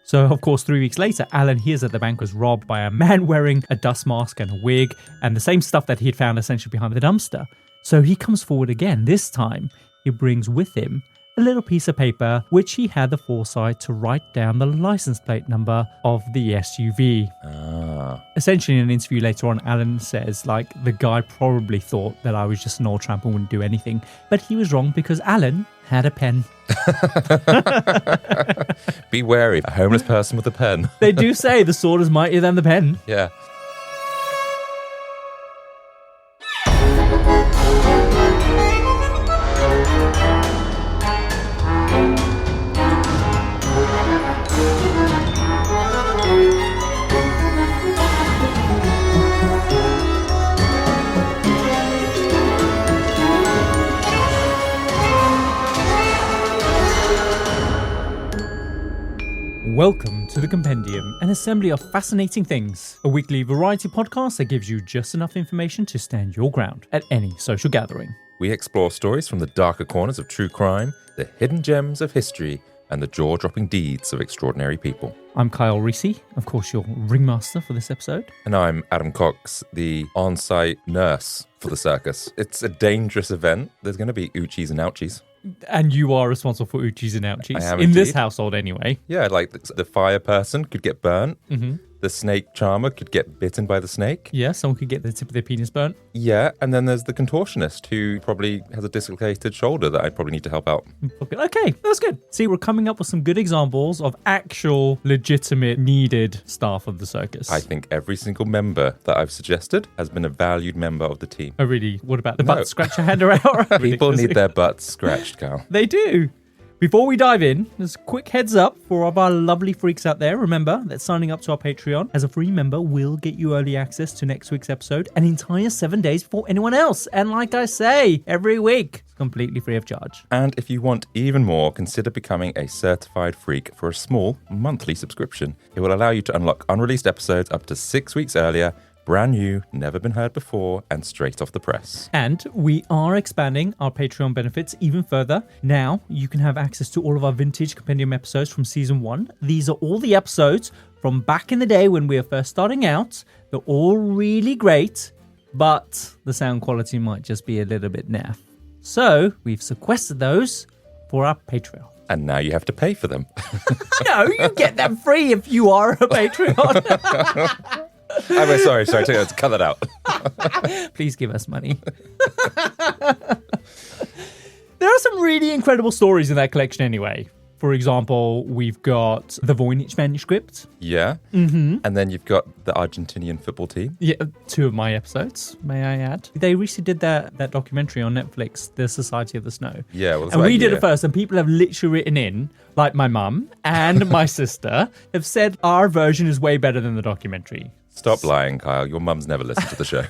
So, of course, 3 weeks later, Alan hears that the bank was robbed by a man wearing a dust mask and a wig and the same stuff that he had found essentially behind the dumpster. So he comes forward again. This time, he brings with him a little piece of paper which he had the foresight to write down the license plate number of the SUV. Essentially, in an interview later on, Alan says, the guy probably thought that I was just an old tramp and wouldn't do anything. But he was wrong because Alan had a pen. Be wary, a homeless person with a pen. They do say the sword is mightier than the pen. Yeah. Welcome to the Compendium, an assembly of fascinating things, a weekly variety podcast that gives you just enough information to stand your ground at any social gathering. We explore stories from the darker corners of true crime, the hidden gems of history, and the jaw-dropping deeds of extraordinary people. I'm Kyle Risi, of course your ringmaster for this episode. And I'm Adam Cox, the on-site nurse for the circus. It's a dangerous event. There's going to be oochies and ouchies. And you are responsible for oochies and ouchies. I am in this indeed. household anyway. Yeah, the fire person could get burnt. Mm-hmm. The snake charmer could get bitten by the snake. Yeah, someone could get the tip of their penis burnt. Yeah, and then there's the contortionist who probably has a dislocated shoulder that I'd probably need to help out. Okay, that's good. See, we're coming up with some good examples of actual, legitimate, needed staff of the circus. I think every single member that I've suggested has been a valued member of the team. Oh, really? What about the butt scratcher hander out? People need their butts scratched, Carl. They do. Before we dive in, there's a quick heads up for all of our lovely freaks out there. Remember that signing up to our Patreon as a free member will get you early access to next week's episode an entire 7 days before anyone else. And like I say, every week, it's completely free of charge. And if you want even more, consider becoming a certified freak for a small monthly subscription. It will allow you to unlock unreleased episodes up to 6 weeks earlier, brand new, never been heard before, and straight off the press. And we are expanding our Patreon benefits even further. Now, you can have access to all of our vintage Compendium episodes from Season 1. These are all the episodes from back in the day when we were first starting out. They're all really great, but the sound quality might just be a little bit naff. So, we've sequestered those for our Patreon. And now you have to pay for them. No, you get them free if you are a Patreon. I'm sorry, cut that out. Please give us money. There are some really incredible stories in that collection anyway. For example, we've got the Voynich manuscript. Yeah. Mm-hmm. And then you've got the Argentinian football team. Yeah, 2 of my episodes, may I add. They recently did that documentary on Netflix, The Society of the Snow. Yeah, well, and we did it first, and people have literally written in, like my mum and my sister, have said our version is way better than the documentary. Stop lying, Kyle. Your mum's never listened to the show.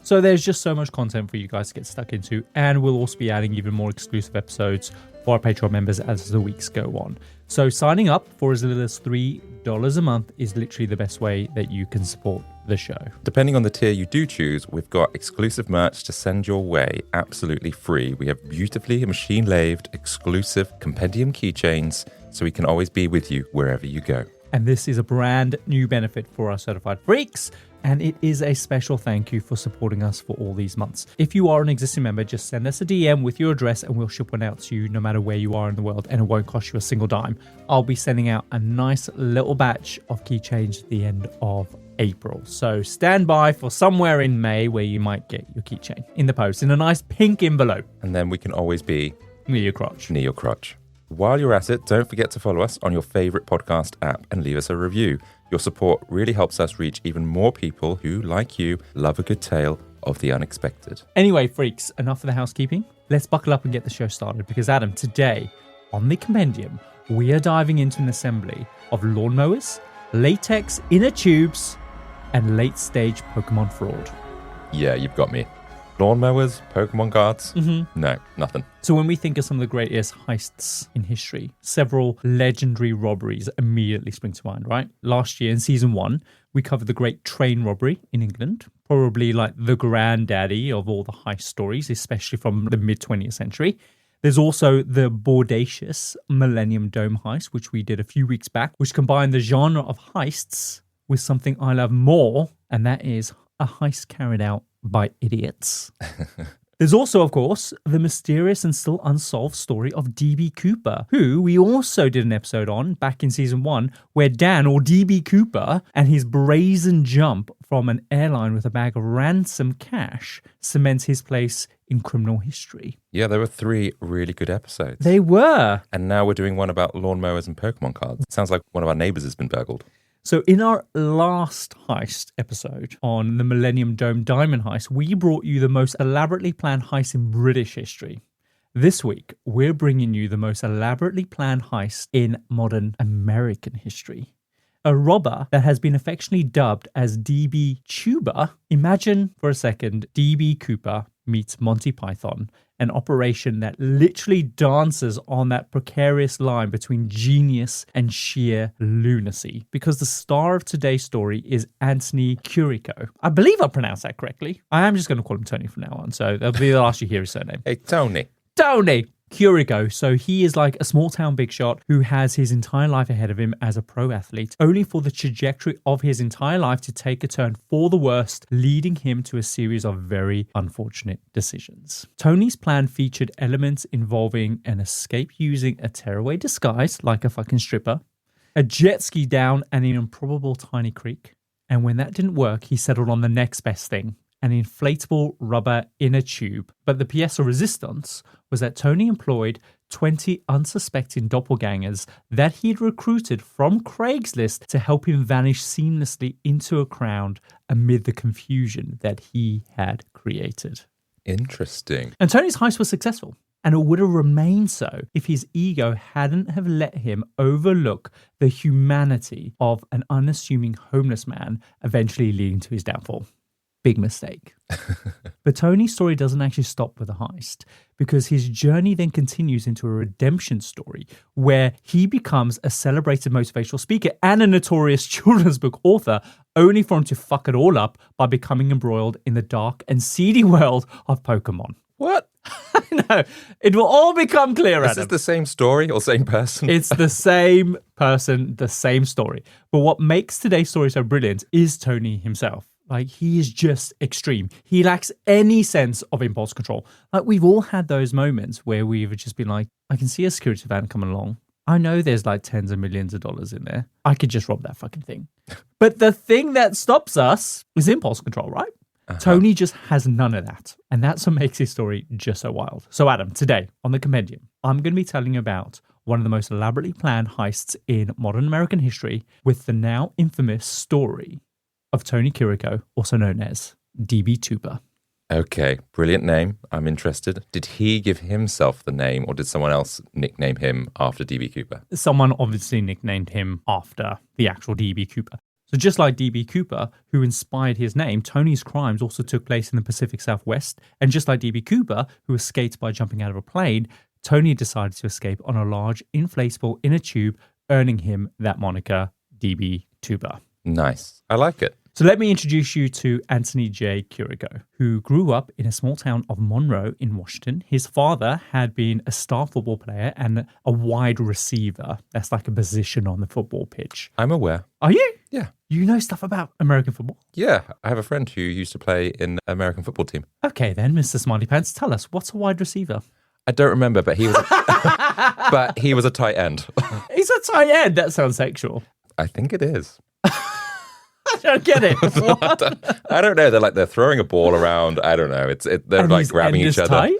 So there's just so much content for you guys to get stuck into, and we'll also be adding even more exclusive episodes for our Patreon members as the weeks go on. So signing up for as little as $3 a month is literally the best way that you can support the show. Depending on the tier you do choose, we've got exclusive merch to send your way absolutely free. We have beautifully machine-lathed exclusive Compendium keychains, so we can always be with you wherever you go. And this is a brand new benefit for our certified freaks. And it is a special thank you for supporting us for all these months. If you are an existing member, just send us a DM with your address and we'll ship one out to you no matter where you are in the world, and it won't cost you a single dime. I'll be sending out a nice little batch of keychains at the end of April. So stand by for somewhere in May where you might get your keychain in the post in a nice pink envelope. And then we can always be near your crotch. Near your crotch. While you're at it, don't forget to follow us on your favorite podcast app and leave us a review. Your support really helps us reach even more people who, like you, love a good tale of the unexpected. Anyway, freaks, enough of the housekeeping. Let's buckle up and get the show started because, Adam, today on the Compendium, we are diving into an assembly of lawnmowers, latex inner tubes, and late-stage Pokémon fraud. Yeah, you've got me. Lawnmowers, Pokemon cards? Mm-hmm. No, nothing. So when we think of some of the greatest heists in history, several legendary robberies immediately spring to mind, right? Last year in season 1, we covered the great train robbery in England, probably like the granddaddy of all the heist stories, especially from the mid-20th century. There's also the Bodacious Millennium Dome heist, which we did a few weeks back, which combined the genre of heists with something I love more, and that is a heist carried out by idiots. There's also, of course, the mysterious and still unsolved story of DB Cooper, who we also did an episode on back in season 1, where Dan, or DB Cooper, and his brazen jump from an airline with a bag of ransom cash cements his place in criminal history. Yeah, there were 3 really good episodes. They were. And now we're doing one about lawnmowers and Pokemon cards. Sounds like one of our neighbors has been burgled. So in our last heist episode on the Millennium Dome Diamond Heist, we brought you the most elaborately planned heist in British history. This week, we're bringing you the most elaborately planned heist in modern American history. A robber that has been affectionately dubbed as DB Tuber. Imagine for a second DB Cooper meets Monty Python, an operation that literally dances on that precarious line between genius and sheer lunacy. Because the star of today's story is Anthony Curcio. I believe I pronounced that correctly. I am just going to call him Tony from now on, so that'll be the last you hear his surname. Hey, Tony. Tony Curcio. So he is like a small town big shot who has his entire life ahead of him as a pro athlete, only for the trajectory of his entire life to take a turn for the worst, leading him to a series of very unfortunate decisions. Tony's plan featured elements involving an escape using a tearaway disguise, like a fucking stripper, a jet ski down an improbable tiny creek, and when that didn't work, he settled on the next best thing, an inflatable rubber inner tube. But the pièce de resistance was that Tony employed 20 unsuspecting doppelgangers that he'd recruited from Craigslist to help him vanish seamlessly into a crowd amid the confusion that he had created. Interesting. And Tony's heist was successful. And it would have remained so if his ego hadn't have let him overlook the humanity of an unassuming homeless man, eventually leading to his downfall. Big mistake. But Tony's story doesn't actually stop with a heist, because his journey then continues into a redemption story where he becomes a celebrated motivational speaker and a notorious children's book author, only for him to fuck it all up by becoming embroiled in the dark and seedy world of Pokémon. What? No, it will all become clear, Adam. Is this the same story or same person? It's the same person, the same story. But what makes today's story so brilliant is Tony himself. Like, he is just extreme. He lacks any sense of impulse control. Like, we've all had those moments where we've just been like, I can see a security van coming along. I know there's like tens of millions of dollars in there. I could just rob that fucking thing. But the thing that stops us is impulse control, right? Uh-huh. Tony just has none of that. And that's what makes his story just so wild. So Adam, today on the Compendium, I'm going to be telling you about one of the most elaborately planned heists in modern American history, with the now infamous story of Tony Curcio, also known as DB Tuber. Okay, brilliant name. I'm interested. Did he give himself the name, or did someone else nickname him after DB Cooper? Someone obviously nicknamed him after the actual DB Cooper. So just like DB Cooper, who inspired his name, Tony's crimes also took place in the Pacific Southwest. And just like DB Cooper, who escaped by jumping out of a plane, Tony decided to escape on a large inflatable inner tube, earning him that moniker, DB Tuber. Nice. I like it. So let me introduce you to Anthony J. Curcio, who grew up in a small town of Monroe in Washington. His father had been a star football player and a wide receiver. That's like a position on the football pitch. I'm aware. Are you? Yeah. You know stuff about American football? Yeah, I have a friend who used to play in the American football team. Okay then, Mr. Smarty Pants, tell us, what's a wide receiver? I don't remember, but he was but he was a tight end. He's a tight end? That sounds sexual. I think it is. I don't get it. What? I don't know. They're throwing a ball around. I don't know. They're and like grabbing each other. Tight?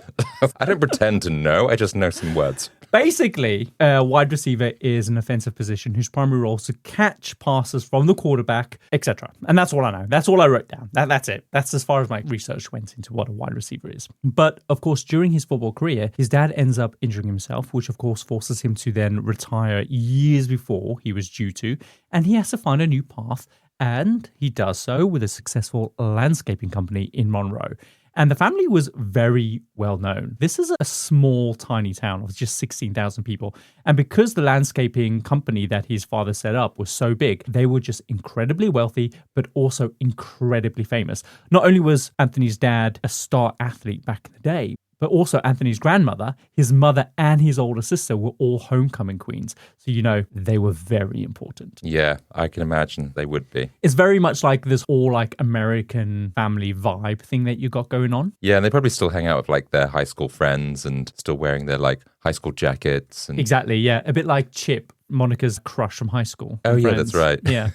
I don't pretend to know. I just know some words. Basically, a wide receiver is an offensive position whose primary role is to catch passes from the quarterback, etc. And that's all I know. That's all I wrote down. That's it. That's as far as my research went into what a wide receiver is. But, of course, during his football career, his dad ends up injuring himself, which, of course, forces him to then retire years before he was due to. And he has to find a new path. And he does so with a successful landscaping company in Monroe. And the family was very well known. This is a small, tiny town of just 16,000 people. And because the landscaping company that his father set up was so big, they were just incredibly wealthy, but also incredibly famous. Not only was Anthony's dad a star athlete back in the day, But also Anthony's grandmother, his mother, and his older sister were all homecoming queens. So, they were very important. Yeah, I can imagine they would be. It's very much like this all like American family vibe thing that you got going on. Yeah, and they probably still hang out with like their high school friends and still wearing their like high school jackets. And... Exactly, yeah. A bit like Chip, Monica's crush from high school. Oh, yeah, Friends. that's right. Yeah.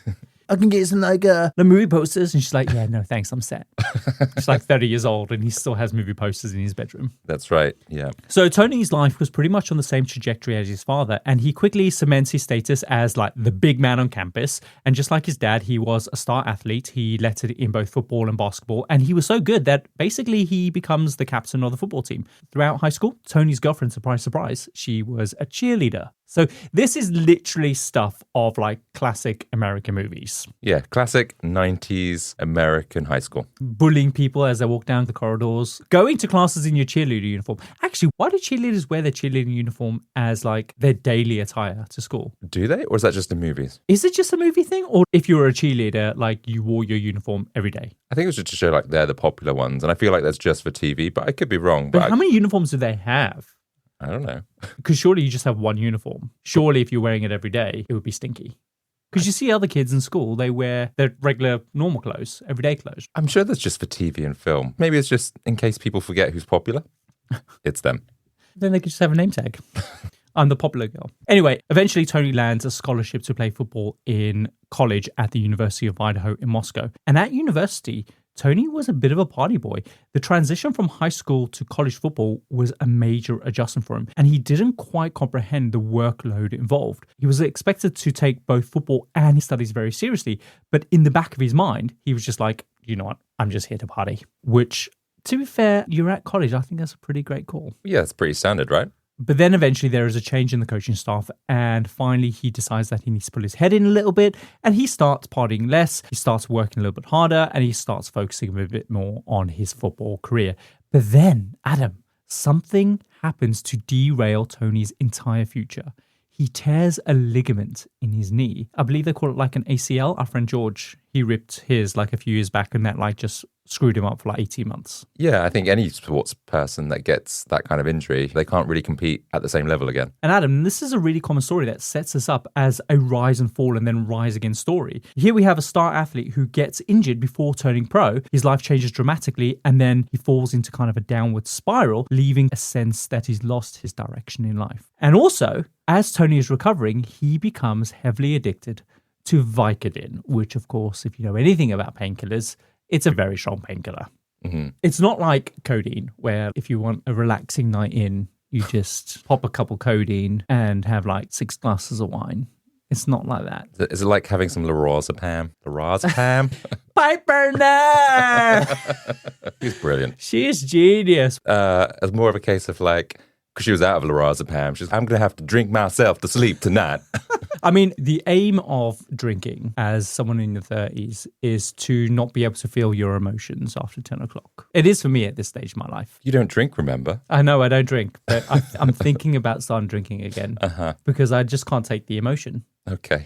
I can get some the movie posters. And she's like, yeah, no, thanks, I'm set. She's like 30 years old and he still has movie posters in his bedroom. That's right, yeah. So Tony's life was pretty much on the same trajectory as his father, and he quickly cements his status as like the big man on campus. And just like his dad, he was a star athlete. He lettered in both football and basketball, and he was so good that basically he becomes the captain of the football team. Throughout high school, Tony's girlfriend, surprise, surprise, she was a cheerleader. So this is literally stuff of like classic American movies. Yeah, classic 90s American high school. Bullying people as they walk down the corridors. Going to classes in your cheerleader uniform. Actually, why do cheerleaders wear their cheerleading uniform as like their daily attire to school? Do they? Or is that just in movies? Is it just a movie thing? Or if you were a cheerleader, like you wore your uniform every day? I think it was just to show like they're the popular ones. And I feel like that's just for TV, but I could be wrong. But how many uniforms do they have? I don't know. Because surely you just have one uniform. Surely if you're wearing it every day, it would be stinky. Because you see other kids in school, they wear their regular, normal clothes, everyday clothes. I'm sure that's just for TV and film. Maybe it's just in case people forget who's popular. It's them. Then they could just have a name tag. I'm the popular girl. Anyway, eventually Tony lands a scholarship to play football in college at the University of Idaho in Moscow. And at university, Tony was a bit of a party boy. The transition from high school to college football was a major adjustment for him, and he didn't quite comprehend the workload involved. He was expected to take both football and his studies very seriously, but in the back of his mind, he was just like, you know what, I'm just here to party. Which, to be fair, you're at college. I think that's a pretty great call. Yeah, it's pretty standard, right? But then eventually there is a change in the coaching staff, and finally he decides that he needs to pull his head in a little bit, and he starts partying less, he starts working a little bit harder, and he starts focusing a bit more on his football career. But then, Adam, something happens to derail Tony's entire future. He tears a ligament in his knee. I believe they call it like an ACL. Our friend George, he ripped his like a few years back, and that like just screwed him up for like 18 months. Yeah, I think any sports person that gets that kind of injury, they can't really compete at the same level again. And Adam, this is a really common story that sets us up as a rise and fall and then rise again story. Here we have a star athlete who gets injured before turning pro. His life changes dramatically, and then he falls into kind of a downward spiral, leaving a sense that he's lost his direction in life. And also, as Tony is recovering, he becomes heavily addicted to Vicodin, which, of course, if you know anything about painkillers, it's a very strong painkiller. Mm-hmm. It's not like codeine, where if you want a relaxing night in, you just pop a couple codeine and have like 6 glasses of wine. It's not like that. Is it like having some lorazepam? Lorazepam? Piper, no! She's brilliant. She is genius. As more of a case of like, because she was out of lorazepam, she's I'm going to have to drink myself to sleep tonight. I mean, the aim of drinking as someone in your 30s is to not be able to feel your emotions after 10 o'clock. It is for me at this stage of my life. You don't drink, remember? I know I don't drink, but I'm thinking about starting drinking again because I just can't take the emotion. Okay.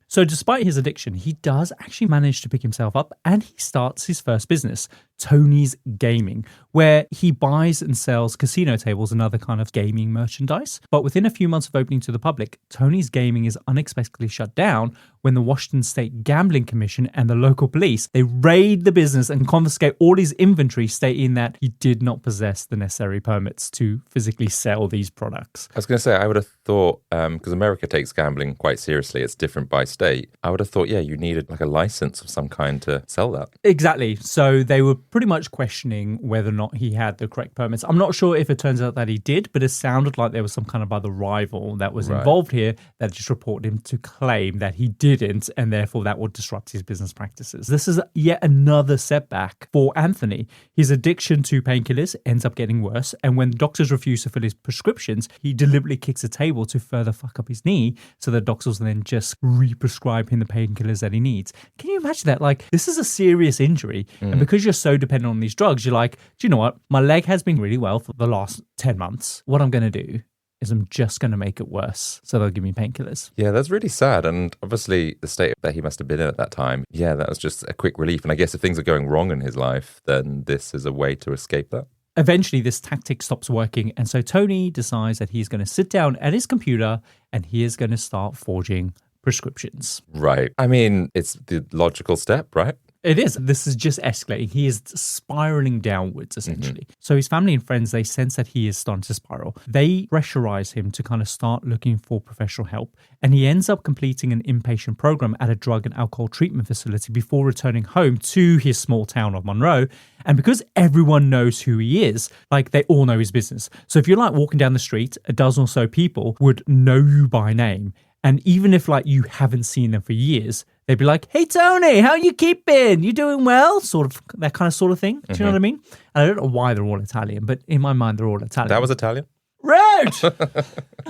So despite his addiction, he does actually manage to pick himself up, and he starts his first business, Tony's Gaming, where he buys and sells casino tables and other kind of gaming merchandise. But within a few months of opening to the public, Tony's Gaming is unexpectedly shut down when the Washington State Gambling Commission and the local police, they raid the business and confiscate all his inventory, stating that he did not possess the necessary permits to physically sell these products. I was going to say, I would have thought, because America takes gambling quite seriously, it's different by state. I would have thought, yeah, you needed like a license of some kind to sell that. Exactly. So they were pretty much questioning whether or not he had the correct permits. I'm not sure if it turns out that he did, but it sounded like there was some kind of other rival that was involved here that just reported him to claim that he didn't, and therefore that would disrupt his business practices. This is yet another setback for Anthony. His addiction to painkillers ends up getting worse, and when doctors refuse to fill his prescriptions, he deliberately kicks a table to further fuck up his knee, so the doctors will then just re-prescribe him the painkillers that he needs. Can you imagine that? Like, this is a serious injury, and because you're so dependent on these drugs, you're like, do you know what? My leg has been really well for the last 10 months. What I'm going to do is I'm just going to make it worse, so they'll give me painkillers. Yeah, that's really sad. And obviously the state that he must have been in at that time, yeah, that was just a quick relief. And I guess if things are going wrong in his life, then this is a way to escape that. Eventually, this tactic stops working, and so Tony decides that he's going to sit down at his computer and he is going to start forging prescriptions. Right. I mean, it's the logical step, right? It is. This is just escalating. He is spiraling downwards, essentially. So his family and friends, they sense that he is starting to spiral. They pressurize him to kind of start looking for professional help. And he ends up completing an inpatient program at a drug and alcohol treatment facility before returning home to his small town of Monroe. And because everyone knows who he is, like they all know his business. So if you're like walking down the street, a dozen or so people would know you by name. And even if like you haven't seen them for years, they'd be like, "Hey, Tony, how you keeping? You doing well?" Sort of that kind of sort of thing. Do you know what I mean? And I don't know why they're all Italian, but in my mind, they're all Italian. That was Italian? Rude!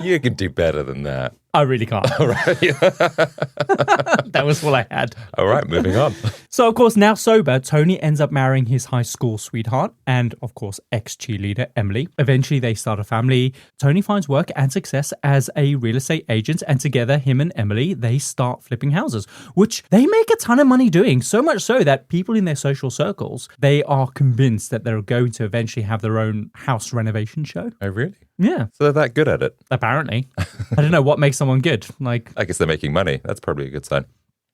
You can do better than that. I really can't. All right. That was all I had. All right, moving on. So, of course, now sober, Tony ends up marrying his high school sweetheart and, of course, ex-cheerleader Emily. Eventually, they start a family. Tony finds work and success as a real estate agent, and together, him and Emily, they start flipping houses, which they make a ton of money doing, so much so that people in their social circles, they are convinced that they're going to eventually have their own house renovation show. Oh, really? Yeah. So they're that good at it? Apparently. I don't know what makes someone good. Like, I guess they're making money. That's probably a good sign.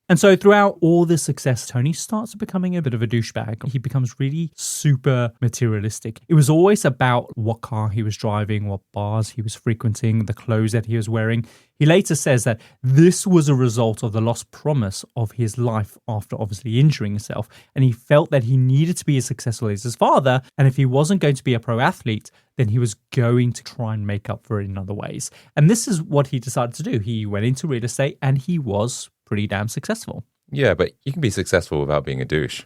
And so throughout all this success, Tony starts becoming a bit of a douchebag. He becomes really super materialistic. It was always about what car he was driving, what bars he was frequenting, the clothes that he was wearing. He later says that this was a result of the lost promise of his life after obviously injuring himself. And he felt that he needed to be as successful as his father. And if he wasn't going to be a pro athlete, then he was going to try and make up for it in other ways. And this is what he decided to do. He went into real estate and he was pretty damn successful. Yeah, but you can be successful without being a douche.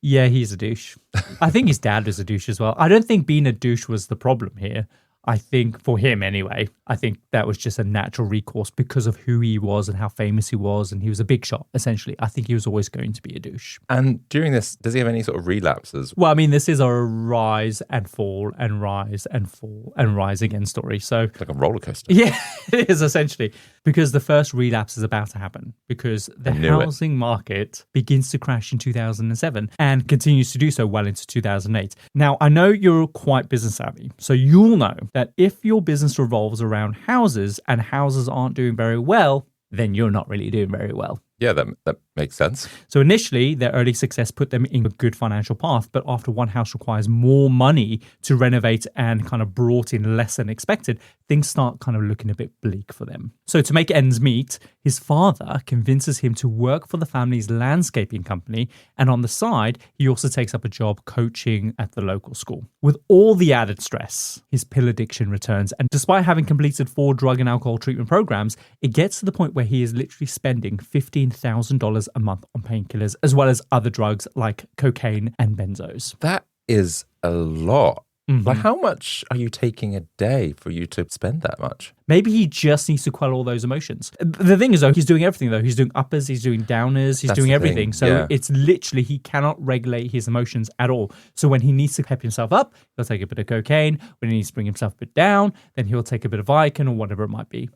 Yeah, he's a douche. I think his dad was a douche as well. I don't think being a douche was the problem here. I think for him anyway, I think that was just a natural recourse because of who he was and how famous he was. And he was a big shot, essentially. I think he was always going to be a douche. And during this, does he have any sort of relapses? Well, I mean, this is a rise and fall and rise and fall and rise again story. So, Like a roller coaster. yeah, it is essentially because the first relapse is about to happen because the housing market begins to crash in 2007 and continues to do so well into 2008. Now, I know you're quite business savvy, so you'll know that if your business revolves around houses and houses aren't doing very well, then you're not really doing very well. Yeah, that makes sense. So initially, their early success put them in a good financial path, but after one house requires more money to renovate and kind of brought in less than expected, things start kind of looking a bit bleak for them. So to make ends meet, his father convinces him to work for the family's landscaping company, and on the side, he also takes up a job coaching at the local school. With all the added stress, his pill addiction returns, and despite having completed 4 drug and alcohol treatment programs, it gets to the point where he is literally spending $15,000 a month on painkillers, as well as other drugs like cocaine and benzos. That is a lot. Mm-hmm. Like, how much are you taking a day for you to spend that much? Maybe he just needs to quell all those emotions. The thing is, though, he's doing everything, though. He's doing uppers, he's doing downers, he's doing everything. So it's literally, he cannot regulate his emotions at all. So when he needs to pep himself up, he'll take a bit of cocaine. When he needs to bring himself a bit down, then he'll take a bit of Vicodin or whatever it might be.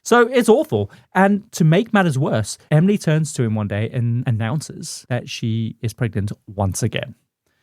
So it's awful. And to make matters worse, Emily turns to him one day and announces that she is pregnant once again.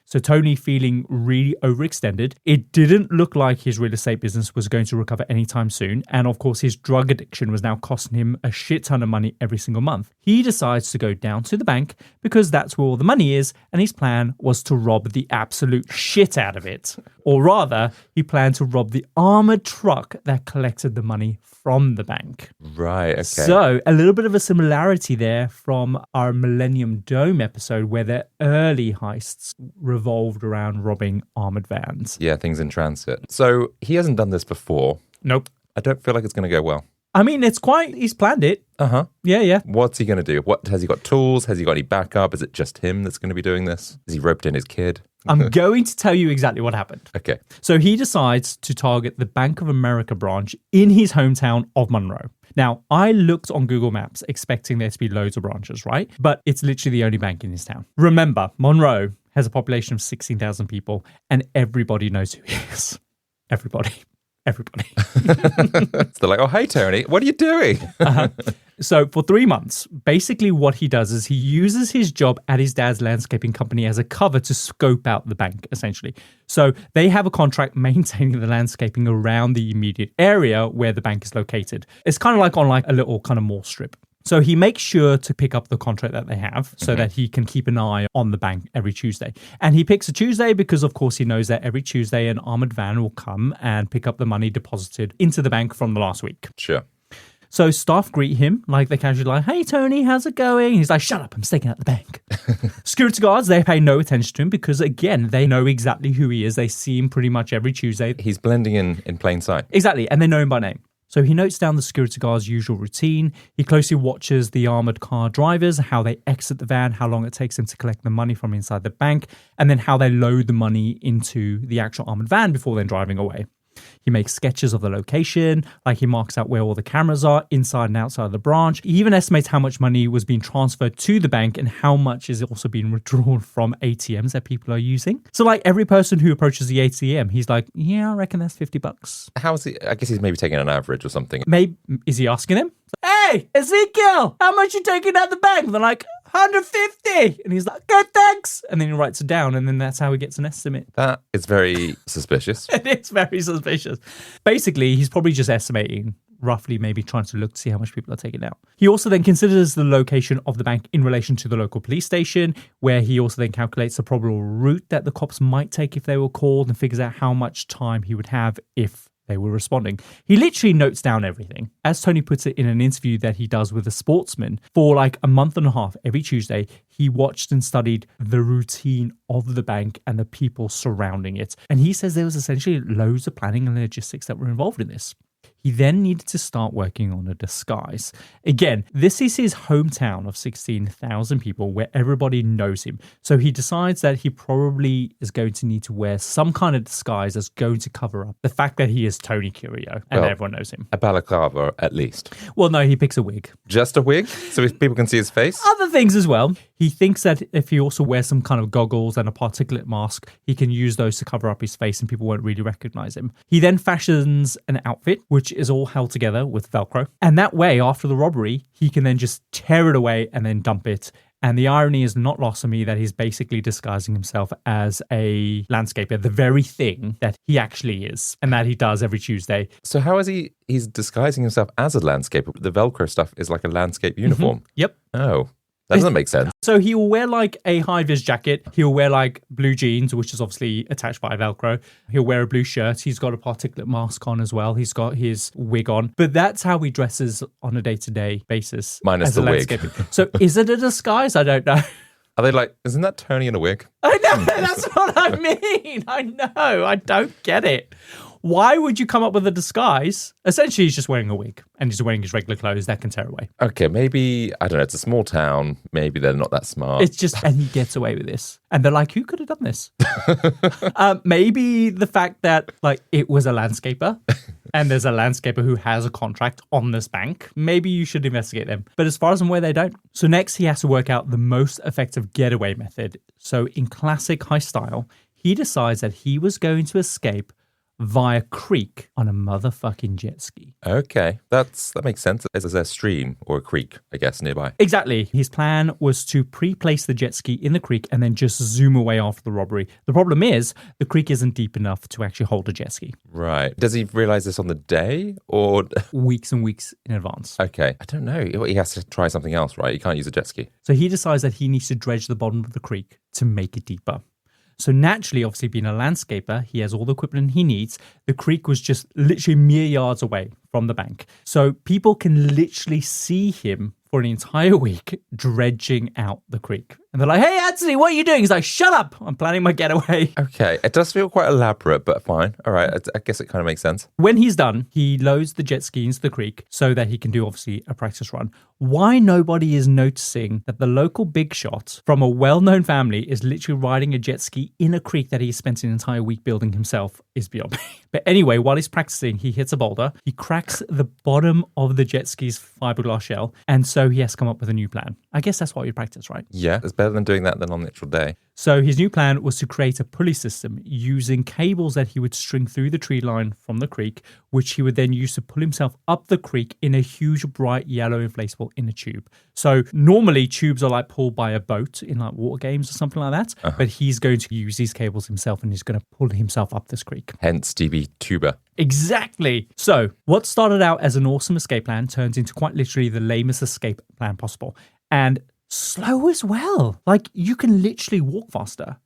So Tony, feeling really overextended, it didn't look like his real estate business was going to recover anytime soon. And of course, his drug addiction was now costing him a shit ton of money every single month. He decides to go down to the bank because that's where all the money is. And his plan was to rob the absolute shit out of it. Or rather, he planned to rob the armored truck that collected the money from the bank. Right, okay. So a little bit of a similarity there from our Millennium Dome episode where the early heists revolved around robbing armored vans. Yeah, things in transit. So he hasn't done this before. Nope. I don't feel like it's going to go well. I mean, he's planned it. Uh-huh. Yeah. What's he going to do? Has he got tools? Has he got any backup? Is it just him that's going to be doing this? Has he roped in his kid? I'm going to tell you exactly what happened. Okay. So he decides to target the Bank of America branch in his hometown of Monroe. Now, I looked on Google Maps expecting there to be loads of branches, right? But it's literally the only bank in this town. Remember, Monroe has a population of 16,000 people and everybody knows who he is. Everybody. everybody. So they're like, oh, hey, Tony, what are you doing? So for 3 months, basically what he does is he uses his job at his dad's landscaping company as a cover to scope out the bank, essentially. So they have a contract maintaining the landscaping around the immediate area where the bank is located. It's kind of like on like a little kind of mall strip. So he makes sure to pick up the contract that they have so that he can keep an eye on the bank every Tuesday. And he picks a Tuesday because, of course, he knows that every Tuesday an armored van will come and pick up the money deposited into the bank from the last week. Sure. So staff greet him like they're casually like, hey, Tony, how's it going? He's like, shut up, I'm staking out the bank. Security guards, they pay no attention to him because, again, they know exactly who he is. They see him pretty much every Tuesday. He's blending in plain sight. Exactly, and they know him by name. So he notes down the security guard's usual routine. He closely watches the armored car drivers, how they exit the van, how long it takes them to collect the money from inside the bank, and then how they load the money into the actual armored van before then driving away. He makes sketches of the location, like he marks out where all the cameras are inside and outside of the branch. He even estimates how much money was being transferred to the bank and how much is also being withdrawn from ATMs that people are using. So like every person who approaches the ATM, he's like, yeah, I reckon that's $50. How is he? I guess he's maybe taking an average or something. Maybe, is he asking him? Hey, Ezekiel, how much you taking out the bank? They're like, 150. And he's like, good, thanks. And then he writes it down, and then that's how he gets an estimate. That is very suspicious. It is very suspicious. Basically, he's probably just estimating, roughly maybe trying to look to see how much people are taking out. He also then considers the location of the bank in relation to the local police station, where he also then calculates the probable route that the cops might take if they were called and figures out how much time he would have if they were responding. He literally notes down everything. As Tony puts it in an interview that he does with a sportsman, for like a month and a half every Tuesday, he watched and studied the routine of the bank and the people surrounding it. And he says there was essentially loads of planning and logistics that were involved in this. He then needed to start working on a disguise. Again, this is his hometown of 16,000 people where everybody knows him. So he decides that he probably is going to need to wear some kind of disguise that's going to cover up the fact that he is Tony Curcio and everyone knows him. A balaclava, at least. Well, no, he picks a wig. Just a wig? So if people can see his face? Other things as well. He thinks that if he also wears some kind of goggles and a particulate mask, he can use those to cover up his face and people won't really recognize him. He then fashions an outfit, which is all held together with Velcro. And that way, after the robbery, he can then just tear it away and then dump it. And the irony is not lost on me that he's basically disguising himself as a landscaper, the very thing that he actually is and that he does every Tuesday. So how is he's disguising himself as a landscaper? The Velcro stuff is like a landscape uniform. Mm-hmm. Yep. Oh. That doesn't make sense. So he will wear like a high-vis jacket. He'll wear like blue jeans, which is obviously attached by Velcro. He'll wear a blue shirt. He's got a particulate mask on as well. He's got his wig on. But that's how he dresses on a day-to-day basis. Minus the wig. So is it a disguise? I don't know. Are they like, isn't that Tony in a wig? I know, that's what I mean. I know, I don't get it. Why would you come up with a disguise? Essentially, he's just wearing a wig and he's wearing his regular clothes that can tear away. Okay, maybe, I don't know, it's a small town. Maybe they're not that smart. It's just, and he gets away with this. And they're like, who could have done this? Maybe the fact that like it was a landscaper and there's a landscaper who has a contract on this bank. Maybe you should investigate them. But as far as I'm aware, they don't. So next, he has to work out the most effective getaway method. So in classic heist style, he decides that he was going to escape via creek on a motherfucking jet ski. Okay, that makes sense. There's a stream or a creek, I guess, nearby. Exactly. His plan was to pre-place the jet ski in the creek and then just zoom away after the robbery. The problem is the creek isn't deep enough to actually hold a jet ski. Right. Does he realize this on the day or? Weeks and weeks in advance. Okay. I don't know. He has to try something else, right? He can't use a jet ski. So he decides that he needs to dredge the bottom of the creek to make it deeper. So naturally, obviously being a landscaper, he has all the equipment he needs. The creek was just literally mere yards away from the bank. So people can literally see him for an entire week dredging out the creek. And they're like, hey, Anthony, what are you doing? He's like, shut up. I'm planning my getaway. Okay. It does feel quite elaborate, but fine. All right. I guess it kind of makes sense. When he's done, he loads the jet ski into the creek so that he can do, obviously, a practice run. Why nobody is noticing that the local big shot from a well-known family is literally riding a jet ski in a creek that he spent an entire week building himself is beyond me. But anyway, while he's practicing, he hits a boulder. He cracks the bottom of the jet ski's fiberglass shell. And so he has come up with a new plan. I guess that's what you practice, right? Yeah. There's better than doing that than on the actual day. So his new plan was to create a pulley system using cables that he would string through the tree line from the creek, which he would then use to pull himself up the creek in a huge bright yellow inflatable inner tube. So normally tubes are like pulled by a boat in like water games or something like that, but he's going to use these cables himself and he's going to pull himself up this creek. Hence DB Tuber. Exactly. So what started out as an awesome escape plan turns into quite literally the lamest escape plan possible. And slow as well. Like, you can literally walk faster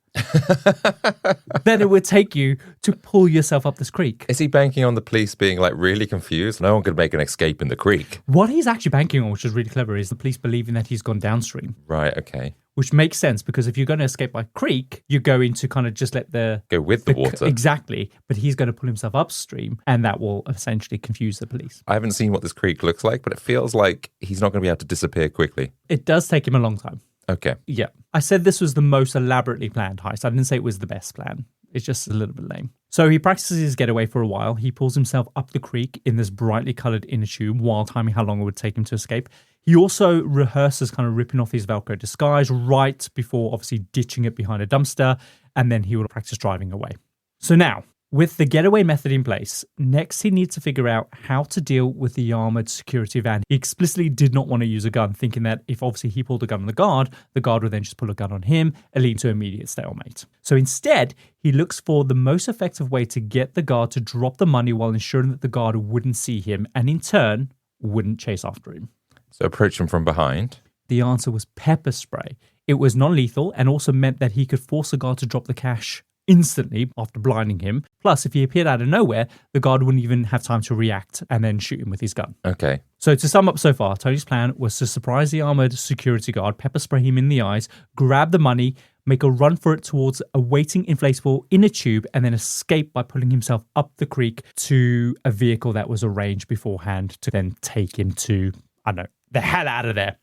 than it would take you to pull yourself up this creek. Is he banking on the police being like really confused? No one could make an escape in the creek. What he's actually banking on, which is really clever, is the police believing that he's gone downstream. Right, okay. Which makes sense because if you're going to escape by creek, you're going to kind of just let the... Go with the water. Exactly. But he's going to pull himself upstream and that will essentially confuse the police. I haven't seen what this creek looks like, but it feels like he's not going to be able to disappear quickly. It does take him a long time. Okay. Yeah. I said this was the most elaborately planned heist. I didn't say it was the best plan. It's just a little bit lame. So he practices his getaway for a while. He pulls himself up the creek in this brightly colored inner tube while timing how long it would take him to escape. He also rehearses kind of ripping off his Velcro disguise right before obviously ditching it behind a dumpster, and then he will practice driving away. So now, with the getaway method in place, next he needs to figure out how to deal with the armored security van. He explicitly did not want to use a gun, thinking that if obviously he pulled a gun on the guard would then just pull a gun on him and lead to immediate stalemate. So instead, he looks for the most effective way to get the guard to drop the money while ensuring that the guard wouldn't see him and in turn wouldn't chase after him. So approach him from behind. The answer was pepper spray. It was non-lethal and also meant that he could force the guard to drop the cash instantly after blinding him. Plus, if he appeared out of nowhere, the guard wouldn't even have time to react and then shoot him with his gun. Okay. So to sum up so far, Tony's plan was to surprise the armored security guard, pepper spray him in the eyes, grab the money, make a run for it towards a waiting inflatable inner tube, and then escape by pulling himself up the creek to a vehicle that was arranged beforehand to then take him to, I don't know, the hell out of there.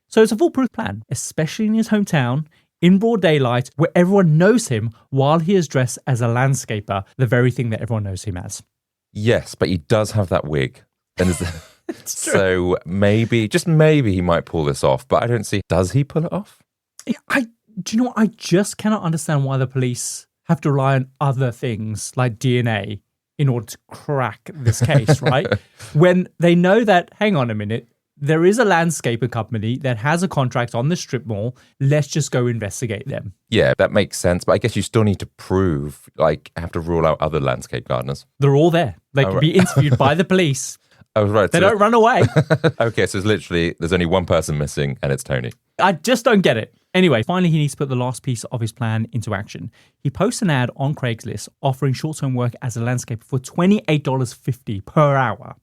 So it's a foolproof plan, especially in his hometown, in broad daylight, where everyone knows him while he is dressed as a landscaper, the very thing that everyone knows him as. Yes, but he does have that wig. And so maybe, just maybe he might pull this off, but I don't see, does he pull it off? Do you know what? I just cannot understand why the police have to rely on other things like DNA in order to crack this case, right? When they know that, hang on a minute, there is a landscaper company that has a contract on the strip mall. Let's just go investigate them. Yeah, that makes sense. But I guess you still need to prove, like, have to rule out other landscape gardeners. They're all there. They can be interviewed by the police. Oh, right. They don't run away. Okay, so it's literally, there's only one person missing and it's Tony. I just don't get it. Anyway, finally, he needs to put the last piece of his plan into action. He posts an ad on Craigslist offering short-term work as a landscaper for $28.50 per hour,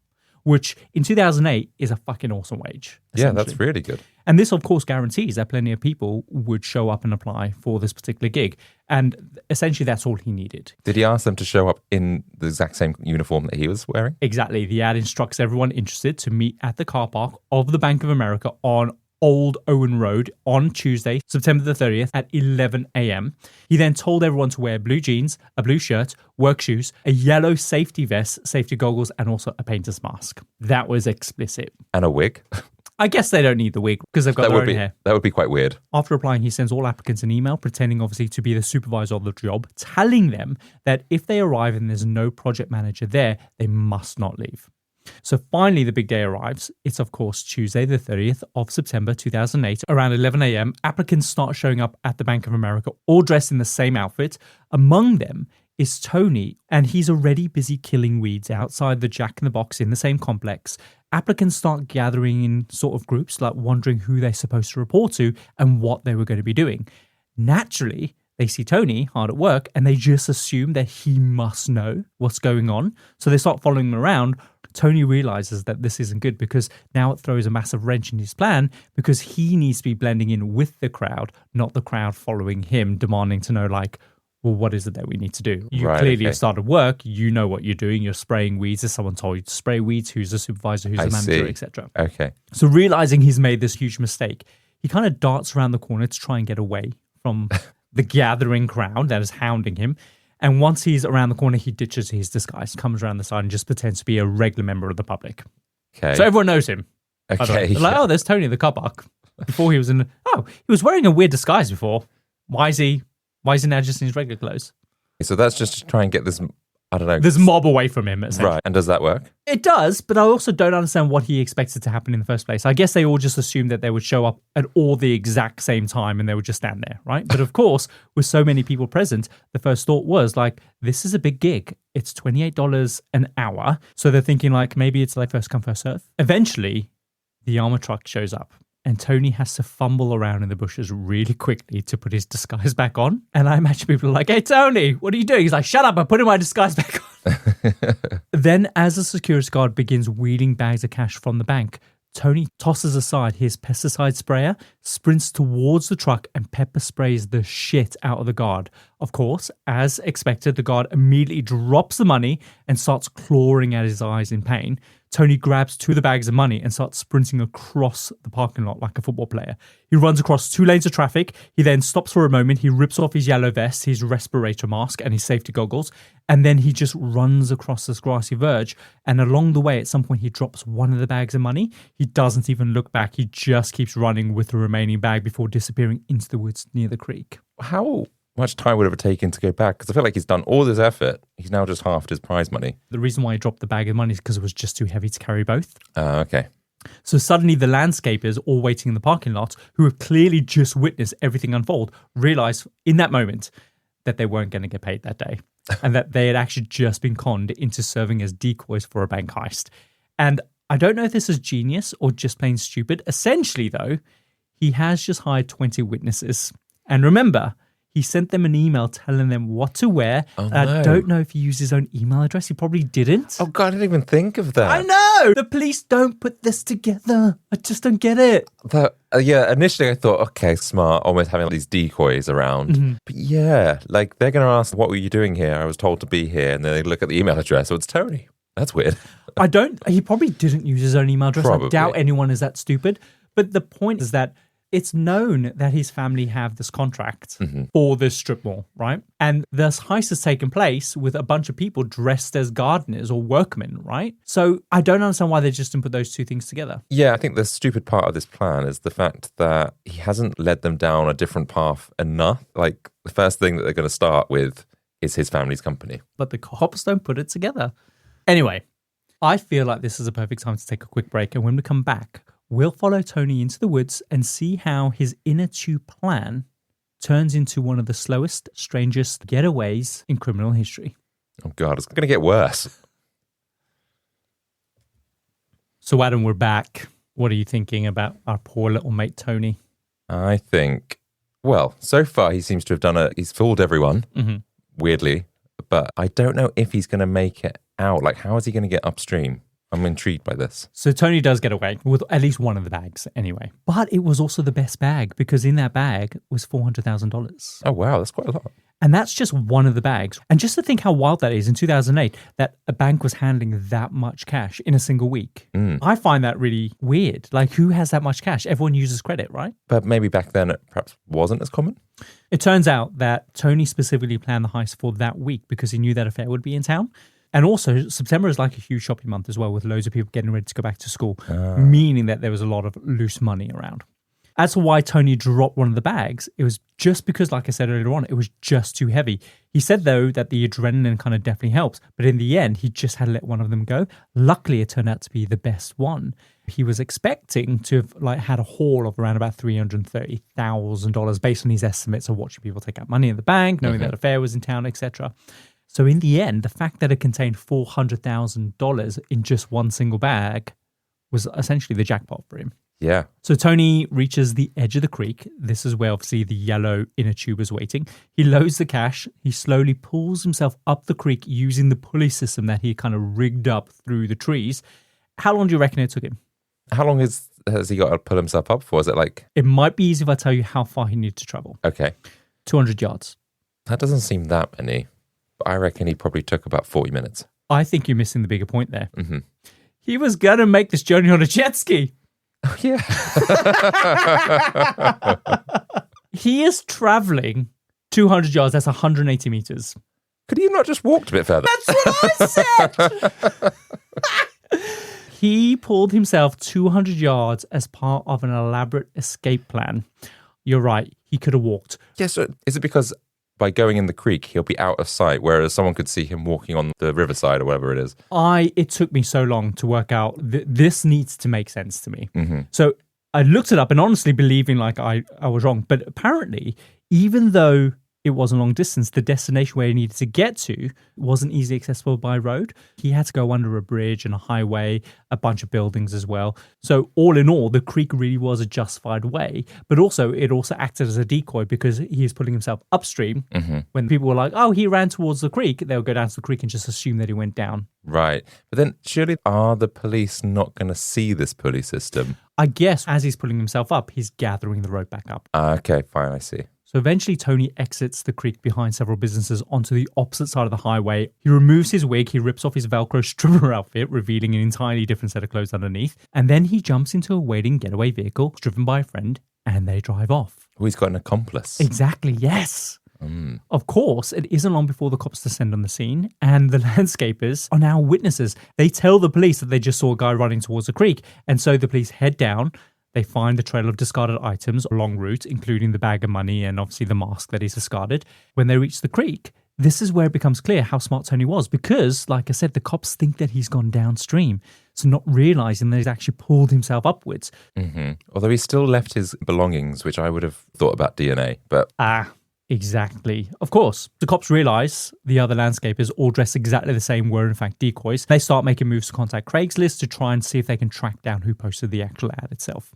which in 2008 is a fucking awesome wage. Yeah, that's really good. And this, of course, guarantees that plenty of people would show up and apply for this particular gig. And essentially, that's all he needed. Did he ask them to show up in the exact same uniform that he was wearing? Exactly. The ad instructs everyone interested to meet at the car park of the Bank of America on Old Owen Road on Tuesday, September the 30th at 11 a.m. He then told everyone to wear blue jeans, a blue shirt, work shoes, a yellow safety vest, safety goggles, and also a painter's mask. That was explicit. And a wig? I guess they don't need the wig because they've got their own hair. That would be quite weird. After applying, he sends all applicants an email pretending obviously to be the supervisor of the job, telling them that if they arrive and there's no project manager there, they must not leave. So finally, the big day arrives. It's, of course, Tuesday, the 30th of September, 2008. Around 11 a.m., applicants start showing up at the Bank of America, all dressed in the same outfit. Among them is Tony, and he's already busy killing weeds outside the Jack in the Box in the same complex. Applicants start gathering in sort of groups, like wondering who they're supposed to report to and what they were going to be doing. Naturally, they see Tony hard at work, and they just assume that he must know what's going on. So they start following him around. Tony realizes that this isn't good because now it throws a massive wrench in his plan because he needs to be blending in with the crowd, not the crowd following him, demanding to know, like, well, what is it that we need to do? You clearly have started work. You know what you're doing. You're spraying weeds. Has someone told you to spray weeds? Who's the supervisor? Who's the manager, etc. Okay. So realizing he's made this huge mistake, he kind of darts around the corner to try and get away from the gathering crowd that is hounding him. And once he's around the corner, he ditches his disguise, comes around the side and just pretends to be a regular member of the public. Okay. So everyone knows him. Okay. They're like, oh, there's Tony in the car park. Before he was he was wearing a weird disguise before. Why is he now just in his regular clothes? So that's just to try and get this, I don't know. This mob away from him, essentially. Right. And does that work? It does, but I also don't understand what he expected to happen in the first place. I guess they all just assumed that they would show up at all the exact same time and they would just stand there, right? But of course, with so many people present, the first thought was like, this is a big gig. It's $28 an hour. So they're thinking like, maybe it's like first come, first serve. Eventually, the armor truck shows up. And Tony has to fumble around in the bushes really quickly to put his disguise back on. And I imagine people are like, hey, Tony, what are you doing? He's like, shut up, I'm putting my disguise back on. Then as the security guard begins wheeling bags of cash from the bank, Tony tosses aside his pesticide sprayer, sprints towards the truck and pepper sprays the shit out of the guard. Of course, as expected, the guard immediately drops the money and starts clawing at his eyes in pain. Tony grabs two of the bags of money and starts sprinting across the parking lot like a football player. He runs across 2 lanes of traffic. He then stops for a moment. He rips off his yellow vest, his respirator mask, and his safety goggles. And then he just runs across this grassy verge. And along the way, at some point, he drops one of the bags of money. He doesn't even look back. He just keeps running with the remaining bag before disappearing into the woods near the creek. How much time would it have taken to go back? Because I feel like he's done all this effort. He's now just halved his prize money. The reason why he dropped the bag of money is because it was just too heavy to carry both. Okay. So suddenly the landscapers, all waiting in the parking lot, who have clearly just witnessed everything unfold, realize in that moment that they weren't going to get paid that day and that they had actually just been conned into serving as decoys for a bank heist. And I don't know if this is genius or just plain stupid. Essentially, though, he has just hired 20 witnesses. And remember, he sent them an email telling them what to wear. Oh, no. I don't know if he used his own email address. He probably didn't. Oh, God, I didn't even think of that. I know! The police don't put this together. I just don't get it. But, initially I thought, okay, smart, almost having these decoys around. Mm-hmm. But yeah, like they're going to ask, what were you doing here? I was told to be here. And then they look at the email address. So it's Tony. That's weird. He probably didn't use his own email address. Probably. I doubt anyone is that stupid. But the point is that it's known that his family have this contract for this strip mall, right? And this heist has taken place with a bunch of people dressed as gardeners or workmen, right? So I don't understand why they just didn't put those two things together. Yeah, I think the stupid part of this plan is the fact that he hasn't led them down a different path enough. Like, the first thing that they're going to start with is his family's company. But the cops don't put it together. Anyway, I feel like this is a perfect time to take a quick break. And when we come back, we'll follow Tony into the woods and see how his inner tube plan turns into one of the slowest, strangest getaways in criminal history. Oh, God, it's going to get worse. So, Adam, we're back. What are you thinking about our poor little mate, Tony? I think, well, so far he seems to have he's fooled everyone, weirdly, but I don't know if he's going to make it out. Like, how is he going to get upstream? I'm intrigued by this. So Tony does get away with at least one of the bags anyway. But it was also the best bag because in that bag was $400,000. Oh, wow. That's quite a lot. And that's just one of the bags. And just to think how wild that is in 2008, that a bank was handling that much cash in a single week. I find that really weird. Like, who has that much cash? Everyone uses credit, right? But maybe back then it perhaps wasn't as common. It turns out that Tony specifically planned the heist for that week because he knew that a fair would be in town. And also, September is like a huge shopping month as well, with loads of people getting ready to go back to school, meaning that there was a lot of loose money around. As for why Tony dropped one of the bags, it was just because, like I said earlier on, it was just too heavy. He said, though, that the adrenaline kind of definitely helps, but in the end, he just had to let one of them go. Luckily, it turned out to be the best one. He was expecting to have had a haul of around about $330,000 based on his estimates of watching people take out money in the bank, knowing that a fair was in town, etc. So in the end, the fact that it contained $400,000 in just one single bag was essentially the jackpot for him. Yeah. So Tony reaches the edge of the creek. This is where obviously the yellow inner tube is waiting. He loads the cash. He slowly pulls himself up the creek using the pulley system that he kind of rigged up through the trees. How long do you reckon it took him? How long has he got to pull himself up for? Is it like... It might be easy if I tell you how far he needed to travel. Okay. 200 yards. That doesn't seem that many. But I reckon he probably took about 40 minutes. I think you're missing the bigger point there. He was going to make this journey on a jet ski. Oh, yeah. He is traveling 200 yards. That's 180 meters. Could he have not just walked a bit further? That's what I said. He pulled himself 200 yards as part of an elaborate escape plan. You're right. He could have walked. Yes, so is it because by going in the creek, he'll be out of sight, whereas someone could see him walking on the riverside or whatever it is? It took me so long to work out this needs to make sense to me. So I looked it up and honestly believing like I was wrong. But apparently, even though it wasn't long distance, the destination where he needed to get to wasn't easily accessible by road. He had to go under a bridge and a highway, a bunch of buildings as well. So all in all, the creek really was a justified way. But also, it also acted as a decoy because he was putting himself upstream. When people were like, oh, he ran towards the creek, they'll go down to the creek and just assume that he went down. Right. But then surely are the police not going to see this pulley system? I guess as he's pulling himself up, he's gathering the rope back up. Okay, fine, I see. So eventually, Tony exits the creek behind several businesses onto the opposite side of the highway. He removes his wig, he rips off his Velcro stripper outfit, revealing an entirely different set of clothes underneath. And then he jumps into a waiting getaway vehicle, driven by a friend, and they drive off. Oh, he's got an accomplice. Exactly, yes. Of course, it isn't long before the cops descend on the scene, and the landscapers are now witnesses. They tell the police that they just saw a guy running towards the creek, and so the police head down. They find the trail of discarded items along route, including the bag of money and obviously the mask that he's discarded. When they reach the creek, this is where it becomes clear how smart Tony was because, like I said, the cops think that he's gone downstream. So not realizing that he's actually pulled himself upwards. Although he still left his belongings, which I would have thought about DNA, but... Exactly. Of course, the cops realize the other landscapers, all dressed exactly the same, were in fact decoys. They start making moves to contact Craigslist to try and see if they can track down who posted the actual ad itself.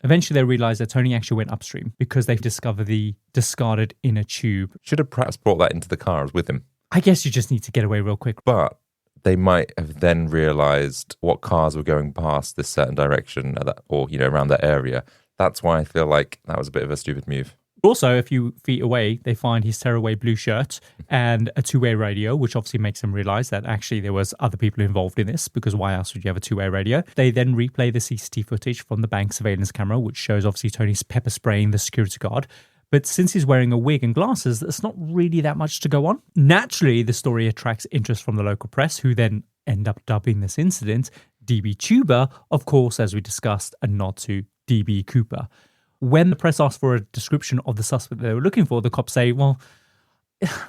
Eventually, they realize that Tony actually went upstream because they've discovered the discarded inner tube. Should have perhaps brought that into the cars with him. I guess you just need to get away real quick. But they might have then realized what cars were going past this certain direction or around that area. That's why I feel like that was a bit of a stupid move. Also, a few feet away, they find his tearaway blue shirt and a two-way radio, which obviously makes them realize that actually there was other people involved in this, because why else would you have a two-way radio? They then replay the CCTV footage from the bank surveillance camera, which shows obviously Tony's pepper spraying the security guard. But since he's wearing a wig and glasses, there's not really that much to go on. Naturally, the story attracts interest from the local press, who then end up dubbing this incident DB Tuber, of course, as we discussed, a nod to DB Cooper. When the press asked for a description of the suspect they were looking for, the cops say, well,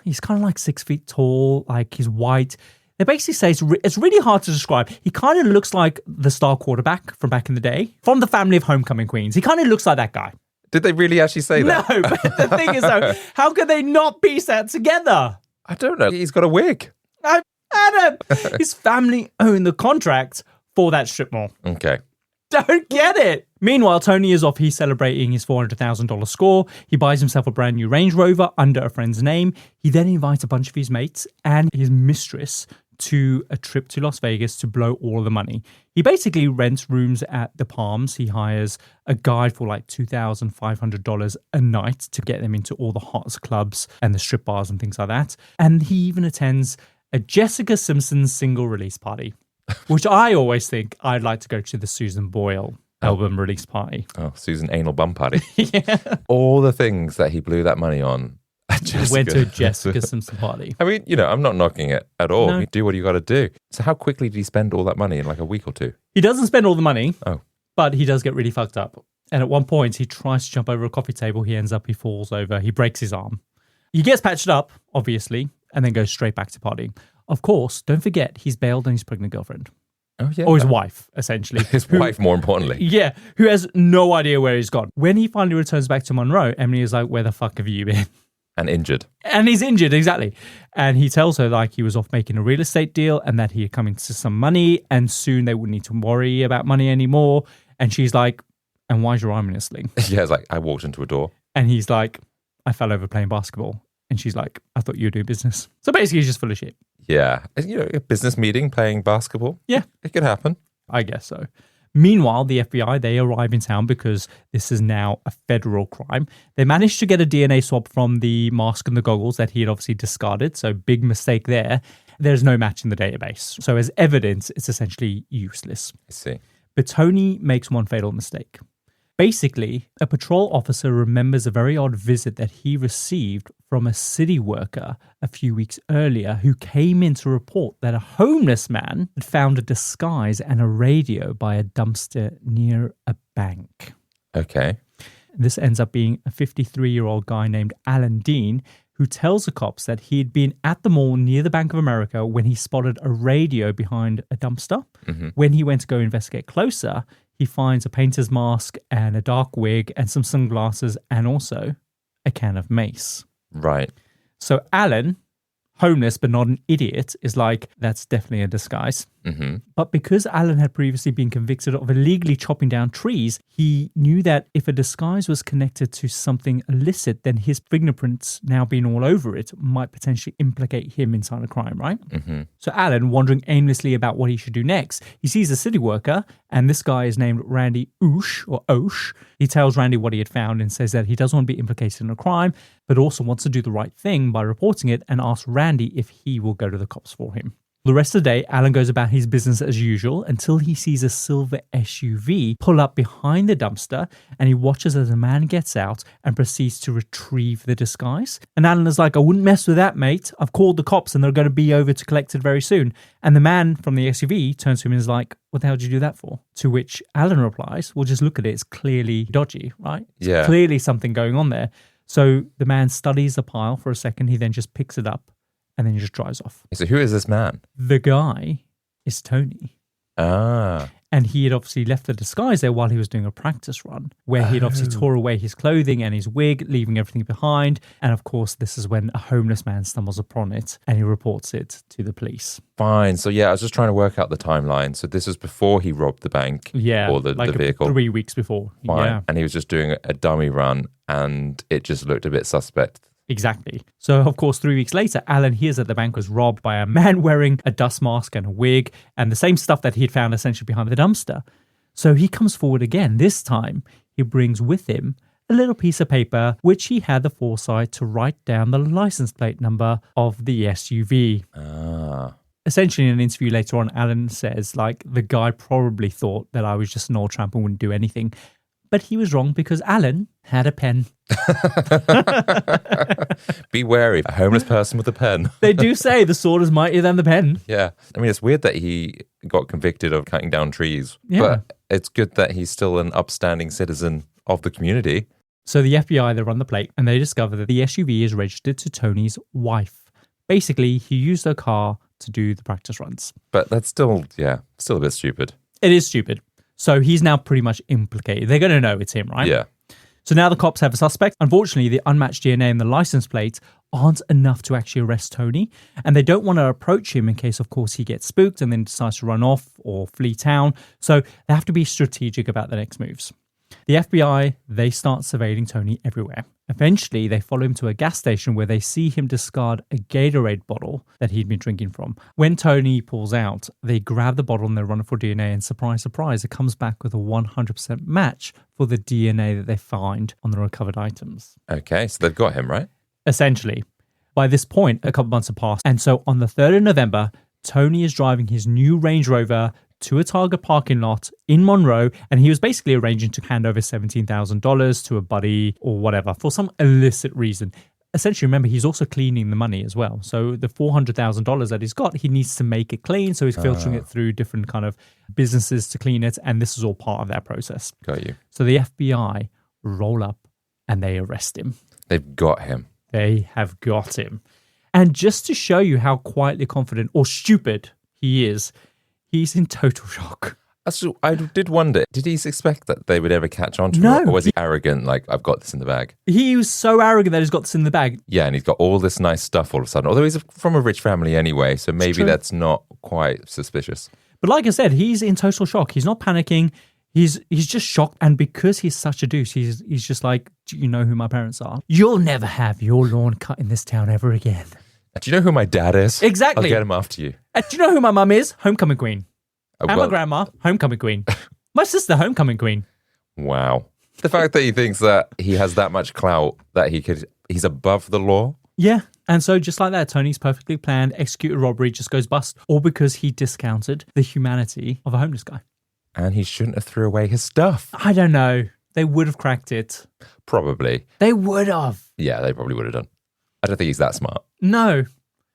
he's kind of like 6 feet tall, like he's white. They basically say it's really hard to describe. He kind of looks like the star quarterback from back in the day, from the family of Homecoming Queens. He kind of looks like that guy. Did they really actually say that? No, but the thing is, though, how could they not piece that together? I don't know. He's got a wig. Adam, his family owned the contract for that strip mall. Okay. Don't get it. Meanwhile, Tony is off. He's celebrating his $400,000 score. He buys himself a brand new Range Rover under a friend's name. He then invites a bunch of his mates and his mistress to a trip to Las Vegas to blow all of the money. He basically rents rooms at the Palms. He hires a guide for like $2,500 a night to get them into all the hottest clubs and the strip bars and things like that. And he even attends a Jessica Simpson single release party, which I always think I'd like to go to the Susan Boyle album release party. Oh, Susan Anal Bum Party. Yeah. All the things that he blew that money on. Went to a Jessica Simpson party. I mean, I'm not knocking it at all. No. You do what you got to do. So how quickly did he spend all that money in like a week or two? He doesn't spend all the money, Oh. but he does get really fucked up. And at one point, he tries to jump over a coffee table. He falls over. He breaks his arm. He gets patched up, obviously, and then goes straight back to partying. Of course, don't forget, he's bailed on his pregnant girlfriend. Oh, yeah. Or his wife, essentially. His wife, more importantly. Yeah, who has no idea where he's gone. When he finally returns back to Monroe, Emily is like, where the fuck have you been? And injured. And he's injured, exactly. And he tells her like he was off making a real estate deal and that he had come into some money and soon they wouldn't need to worry about money anymore. And she's like, and why's your arm in a sling? Yeah, it's like, I walked into a door. And he's like, I fell over playing basketball. And she's like, I thought you were doing business. So basically he's just full of shit. Yeah. A business meeting playing basketball. Yeah. It could happen. I guess so. Meanwhile, the FBI, they arrive in town because this is now a federal crime. They managed to get a DNA swab from the mask and the goggles that he had obviously discarded. So big mistake there. There's no match in the database. So as evidence, it's essentially useless. I see. But Tony makes one fatal mistake. Basically, a patrol officer remembers a very odd visit that he received from a city worker a few weeks earlier who came in to report that a homeless man had found a disguise and a radio by a dumpster near a bank. Okay. This ends up being a 53-year-old guy named Alan Dean, who tells the cops that he had been at the mall near the Bank of America when he spotted a radio behind a dumpster. Mm-hmm. When he went to go investigate closer, he finds a painter's mask and a dark wig and some sunglasses and also a can of mace. Right. So Alan, homeless but not an idiot, is like, that's definitely a disguise. Mm-hmm. But because Alan had previously been convicted of illegally chopping down trees, he knew that if a disguise was connected to something illicit, then his fingerprints now being all over it might potentially implicate him inside a crime, right? Mm-hmm. So Alan, wondering aimlessly about what he should do next, he sees a city worker, and this guy is named Randy Osh. He tells Randy what he had found and says that he doesn't want to be implicated in a crime, but also wants to do the right thing by reporting it, and asks Randy if he will go to the cops for him. The rest of the day, Alan goes about his business as usual until he sees a silver SUV pull up behind the dumpster, and he watches as a man gets out and proceeds to retrieve the disguise. And Alan is like, I wouldn't mess with that, mate. I've called the cops and they're going to be over to collect it very soon. And the man from the SUV turns to him and is like, what the hell did you do that for? To which Alan replies, well, just look at it. It's clearly dodgy, right? Yeah. Clearly something going on there. So the man studies the pile for a second. He then just picks it up and then he just drives off. So who is this man? The guy is Tony. Ah. And he had obviously left the disguise there while he was doing a practice run, where he'd obviously tore away his clothing and his wig, leaving everything behind. And of course, this is when a homeless man stumbles upon it and he reports it to the police. Fine. So yeah, I was just trying to work out the timeline. So this was before he robbed the bank or the vehicle. 3 weeks before. Fine. Yeah. And he was just doing a dummy run and it just looked a bit suspect. Exactly. So, of course, 3 weeks later, Alan hears that the bank was robbed by a man wearing a dust mask and a wig and the same stuff that he'd found essentially behind the dumpster. So he comes forward again. This time, he brings with him a little piece of paper, which he had the foresight to write down the license plate number of the SUV. Ah. Essentially, in an interview later on, Alan says, the guy probably thought that I was just an old tramp and wouldn't do anything. But he was wrong because Alan had a pen. Be wary, a homeless person with a pen. They do say the sword is mightier than the pen. Yeah. I mean, it's weird that he got convicted of cutting down trees. Yeah. But it's good that he's still an upstanding citizen of the community. So the FBI, they run the plate and they discover that the SUV is registered to Tony's wife. Basically, he used her car to do the practice runs. But that's still a bit stupid. It is stupid. So he's now pretty much implicated. They're going to know it's him, right? Yeah. So now the cops have a suspect. Unfortunately, the unmatched DNA and the license plates aren't enough to actually arrest Tony. And they don't want to approach him in case, of course, he gets spooked and then decides to run off or flee town. So they have to be strategic about the next moves. The FBI, they start surveilling Tony everywhere. Eventually, they follow him to a gas station where they see him discard a Gatorade bottle that he'd been drinking from. When Tony pulls out, they grab the bottle and they run it for DNA, and surprise, surprise, it comes back with a 100% match for the DNA that they find on the recovered items. Okay, so they've got him, right? Essentially. By this point, a couple months have passed, and so on the 3rd of November, Tony is driving his new Range Rover to a Target parking lot in Monroe, and he was basically arranging to hand over $17,000 to a buddy or whatever for some illicit reason. Essentially, remember, he's also cleaning the money as well. So the $400,000 that he's got, he needs to make it clean, so he's filtering it through different kind of businesses to clean it, and this is all part of that process. Got you. So the FBI roll up and they arrest him. They've got him. They have got him. And just to show you how quietly confident or stupid he is, he's in total shock. So I did wonder, did he expect that they would ever catch on to No. it? Or was he arrogant, like, I've got this in the bag? He was so arrogant that he's got this in the bag. Yeah, and he's got all this nice stuff all of a sudden. Although he's from a rich family anyway, so maybe that's not quite suspicious. But like I said, he's in total shock. He's not panicking. He's just shocked. And because he's such a deuce, he's just like, do you know who my parents are? You'll never have your lawn cut in this town ever again. Do you know who my dad is? Exactly. I'll get him after you. And do you know who my mum is? Homecoming queen. And Well, my grandma, homecoming queen. My sister, homecoming queen. wow. The fact that he thinks that he has that much clout that he's above the law. Yeah. And so just like that, Tony's perfectly planned, executed robbery just goes bust, all because he discounted the humanity of a homeless guy. And he shouldn't have threw away his stuff. I don't know. They would have cracked it. Probably. They would have. Yeah, they probably would have done. I don't think he's that smart. No.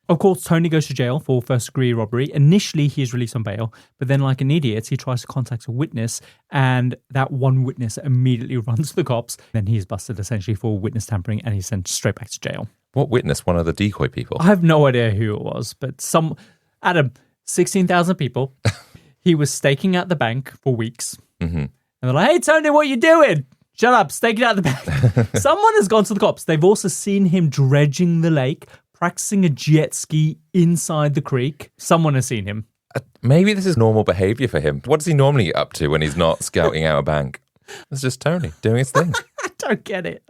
Of course, Tony goes to jail for first-degree robbery. Initially, he is released on bail, but then like an idiot, he tries to contact a witness, and that one witness immediately runs to the cops. Then he's busted essentially for witness tampering, and he's sent straight back to jail. What witness? One of the decoy people? I have no idea who it was, but Adam, 16,000 people. He was staking out the bank for weeks. Mm-hmm. And they're like, hey, Tony, what are you doing? Shut up, staking out the bank. Someone has gone to the cops. They've also seen him dredging the lake, practicing a jet ski inside the creek. Someone has seen him. Maybe this is normal behavior for him. What does he normally get up to when he's not scouting out a bank? It's just Tony doing his thing. I don't get it.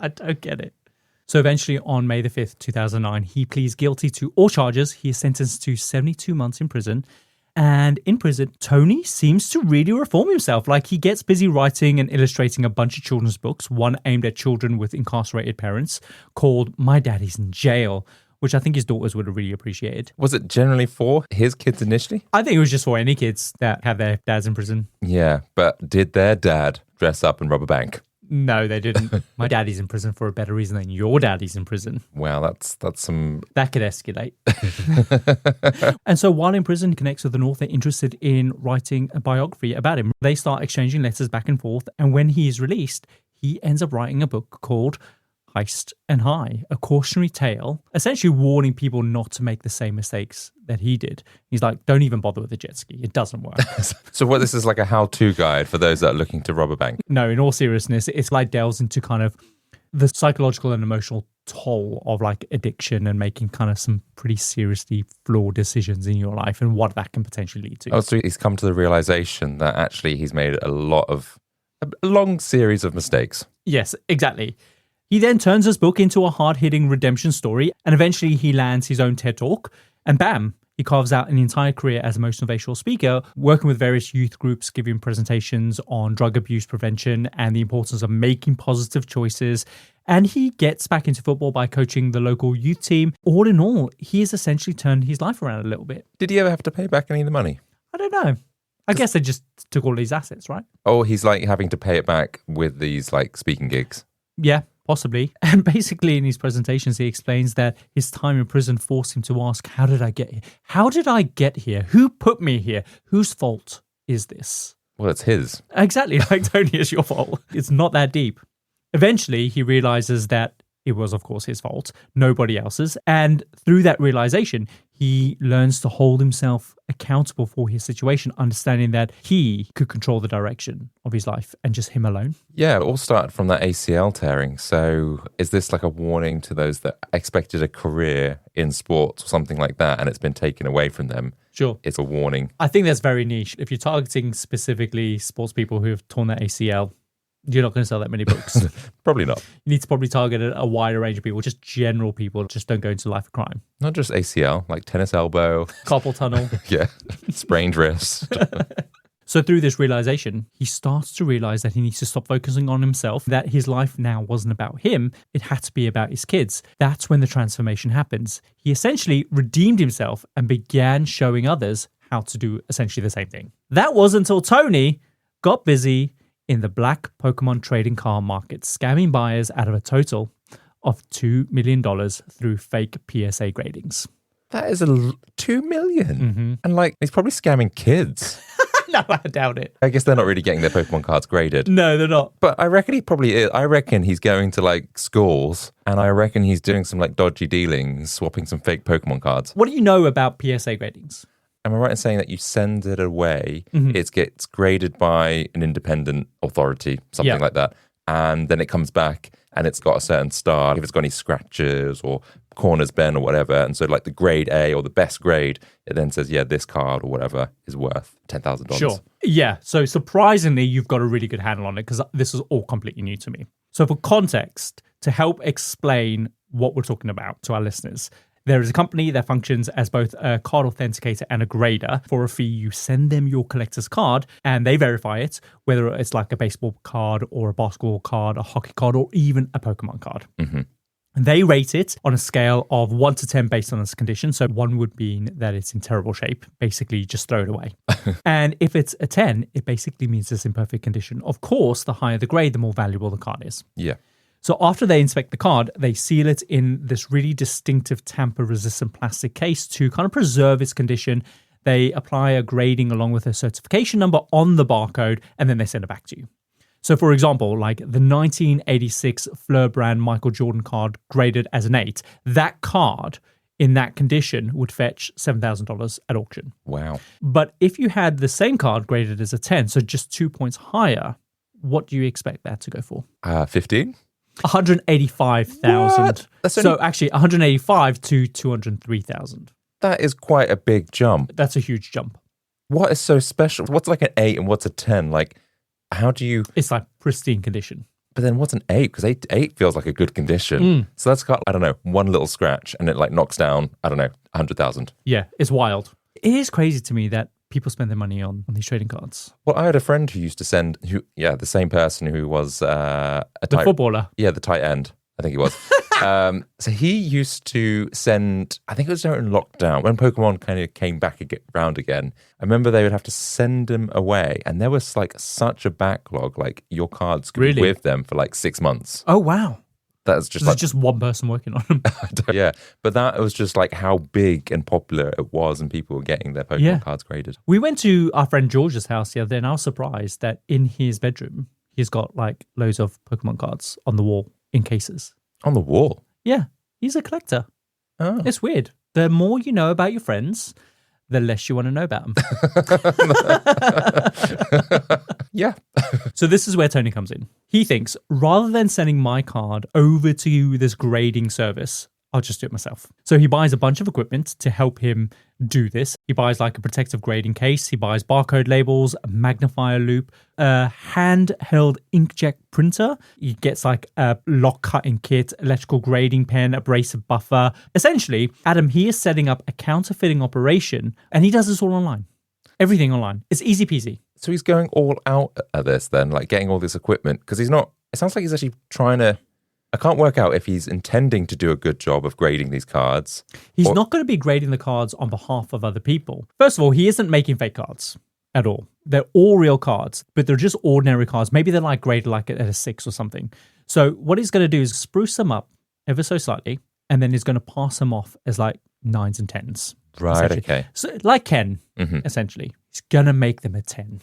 So eventually on May the 5th, 2009, he pleads guilty to all charges. He is sentenced to 72 months in prison. And in prison, Tony seems to really reform himself. Like, he gets busy writing and illustrating a bunch of children's books, one aimed at children with incarcerated parents called My Daddy's in Jail, which I think his daughters would have really appreciated. Was it generally for his kids initially? I think it was just for any kids that have their dads in prison. Yeah, but did their dad dress up and rob a bank? No, they didn't. My daddy's in prison for a better reason than your daddy's in prison. Well, that's some... That could escalate. And so while in prison, he connects with an author interested in writing a biography about him. They start exchanging letters back and forth. And when he is released, he ends up writing a book called Heist and High, a cautionary tale, essentially warning people not to make the same mistakes that he did. He's like, don't even bother with the jet ski. It doesn't work. So what, this is like a how-to guide for those that are looking to rob a bank? No, in all seriousness, it's like delves into kind of the psychological and emotional toll of like addiction and making kind of some pretty seriously flawed decisions in your life and what that can potentially lead to. Oh, so he's come to the realization that actually he's made a long series of mistakes. Yes, exactly. He then turns his book into a hard-hitting redemption story, and eventually he lands his own TED Talk, and bam, he carves out an entire career as a motivational speaker, working with various youth groups, giving presentations on drug abuse prevention and the importance of making positive choices. And he gets back into football by coaching the local youth team. All in all, he has essentially turned his life around a little bit. Did he ever have to pay back any of the money? I don't know. I guess they just took all these assets, right? Oh, he's like having to pay it back with these like speaking gigs. Yeah. Possibly. And basically in his presentations, he explains that his time in prison forced him to ask, how did I get here? How did I get here? Who put me here? Whose fault is this? Well, it's his. Exactly. Like, Tony, it's your fault. It's not that deep. Eventually, he realizes that it was, of course, his fault, nobody else's. And through that realization, he learns to hold himself accountable for his situation, understanding that he could control the direction of his life and just him alone. Yeah, it all started from that ACL tearing. So is this like a warning to those that expected a career in sports or something like that and it's been taken away from them? Sure. It's a warning. I think that's very niche. If you're targeting specifically sports people who have torn their ACL, you're not going to sell that many books. Probably not. You need to probably target a wider range of people, just general people, just don't go into life of crime. Not just ACL, like tennis elbow. Carpal tunnel. Yeah, sprained wrist. So through this realization, he starts to realize that he needs to stop focusing on himself, that his life now wasn't about him, it had to be about his kids. That's when the transformation happens. He essentially redeemed himself and began showing others how to do essentially the same thing. That was until Tony got busy in the black Pokemon trading card market, scamming buyers out of a total of $2 million through fake PSA gradings. That is $2 million. Mm-hmm. And like, he's probably scamming kids. No, I doubt it. I guess they're not really getting their Pokemon cards graded. No, they're not. But I reckon he probably is. I reckon he's going to like schools and I reckon he's doing some like dodgy dealings, swapping some fake Pokemon cards. What do you know about PSA gradings? Am I right in saying that you send it away, it gets graded by an independent authority, something like that, and then it comes back and it's got a certain star, if it's got any scratches or corners bent or whatever, and so like the grade A or the best grade, it then says, yeah, this card or whatever is worth $10,000. Sure. Yeah, so surprisingly, you've got a really good handle on it because this is all completely new to me. So for context, to help explain what we're talking about to our listeners, there is a company that functions as both a card authenticator and a grader. For a fee, you send them your collector's card and they verify it, whether it's like a baseball card or a basketball card, a hockey card, or even a Pokemon card. Mm-hmm. They rate it on a scale of 1 to 10 based on its condition. So 1 would mean that it's in terrible shape. Basically, just throw it away. And if it's a 10, it basically means it's in perfect condition. Of course, the higher the grade, the more valuable the card is. Yeah. So after they inspect the card, they seal it in this really distinctive tamper-resistant plastic case to kind of preserve its condition. They apply a grading along with a certification number on the barcode, and then they send it back to you. So, for example, like the 1986 Fleur brand Michael Jordan card graded as an 8, that card in that condition would fetch $7,000 at auction. Wow. But if you had the same card graded as a 10, so just 2 points higher, what do you expect that to go for? 15? 185,000. So actually 185 to 203,000. That is quite a big jump. That's a huge jump. What is so special? What's like an 8 and what's a 10? Like, how do you... It's like pristine condition. But then what's an 8? Because 8 feels like a good condition. So that's got, I don't know, one little scratch and it like knocks down, I don't know, 100,000. Yeah, it's wild. It is crazy to me that people spend their money on these trading cards. Well, I had a friend who used to send, the same person who was the footballer. Yeah, the tight end, I think he was. So he used to send, I think it was during lockdown, when Pokemon kind of came back round again. I remember they would have to send them away. And there was like such a backlog, like your cards could be with them for like 6 months. Oh, wow. That's just There's just one person working on them. Yeah, but that was just like how big and popular it was and people were getting their Pokemon cards graded. We went to our friend George's house the other day and I was surprised that in his bedroom, he's got like loads of Pokemon cards on the wall in cases. On the wall? Yeah, he's a collector. Oh. It's weird. The more you know about your friends, the less you want to know about them. Yeah. So this is where Tony comes in. He thinks, rather than sending my card over to this grading service, I'll just do it myself. So he buys a bunch of equipment to help him do this. He buys like a protective grading case. He buys barcode labels, a magnifier loop, a handheld inkjet printer. He gets like a lock cutting kit, electrical grading pen, abrasive buffer. Essentially, Adam, he is setting up a counterfeiting operation and he does this all online. Everything online. It's easy peasy. So he's going all out at this then, like getting all this equipment, because he's not, it sounds like he's actually trying to, I can't work out if he's intending to do a good job of grading these cards. He's not going to be grading the cards on behalf of other people. First of all, he isn't making fake cards at all. They're all real cards, but they're just ordinary cards. Maybe they're like graded like at a 6 or something. So what he's going to do is spruce them up ever so slightly, and then he's going to pass them off as like 9s and 10s. Right, okay. So like Ken, essentially. He's going to make them a 10.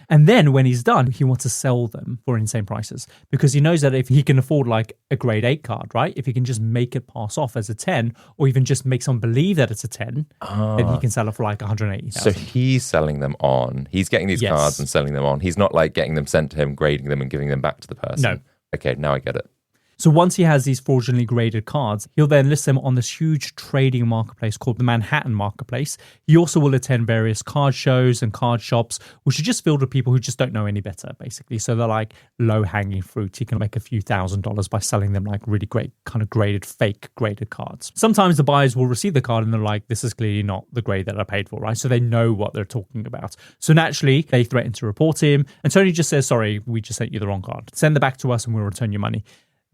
And then when he's done, he wants to sell them for insane prices because he knows that if he can afford like a grade 8 card, right? If he can just make it pass off as a 10 or even just make someone believe that it's a 10, then he can sell it for like 180,000. So he's selling them on. He's getting these cards and selling them on. He's not like getting them sent to him, grading them and giving them back to the person. No. Okay, now I get it. So once he has these fraudulently graded cards, he'll then list them on this huge trading marketplace called the Manhattan Marketplace. He also will attend various card shows and card shops, which are just filled with people who just don't know any better, basically. So they're like low-hanging fruit. He can make a few $1,000s by selling them like really great kind of graded, fake graded cards. Sometimes the buyers will receive the card and they're like, this is clearly not the grade that I paid for, right? So they know what they're talking about. So naturally, they threaten to report him. And Tony just says, sorry, we just sent you the wrong card. Send it back to us and we'll return your money.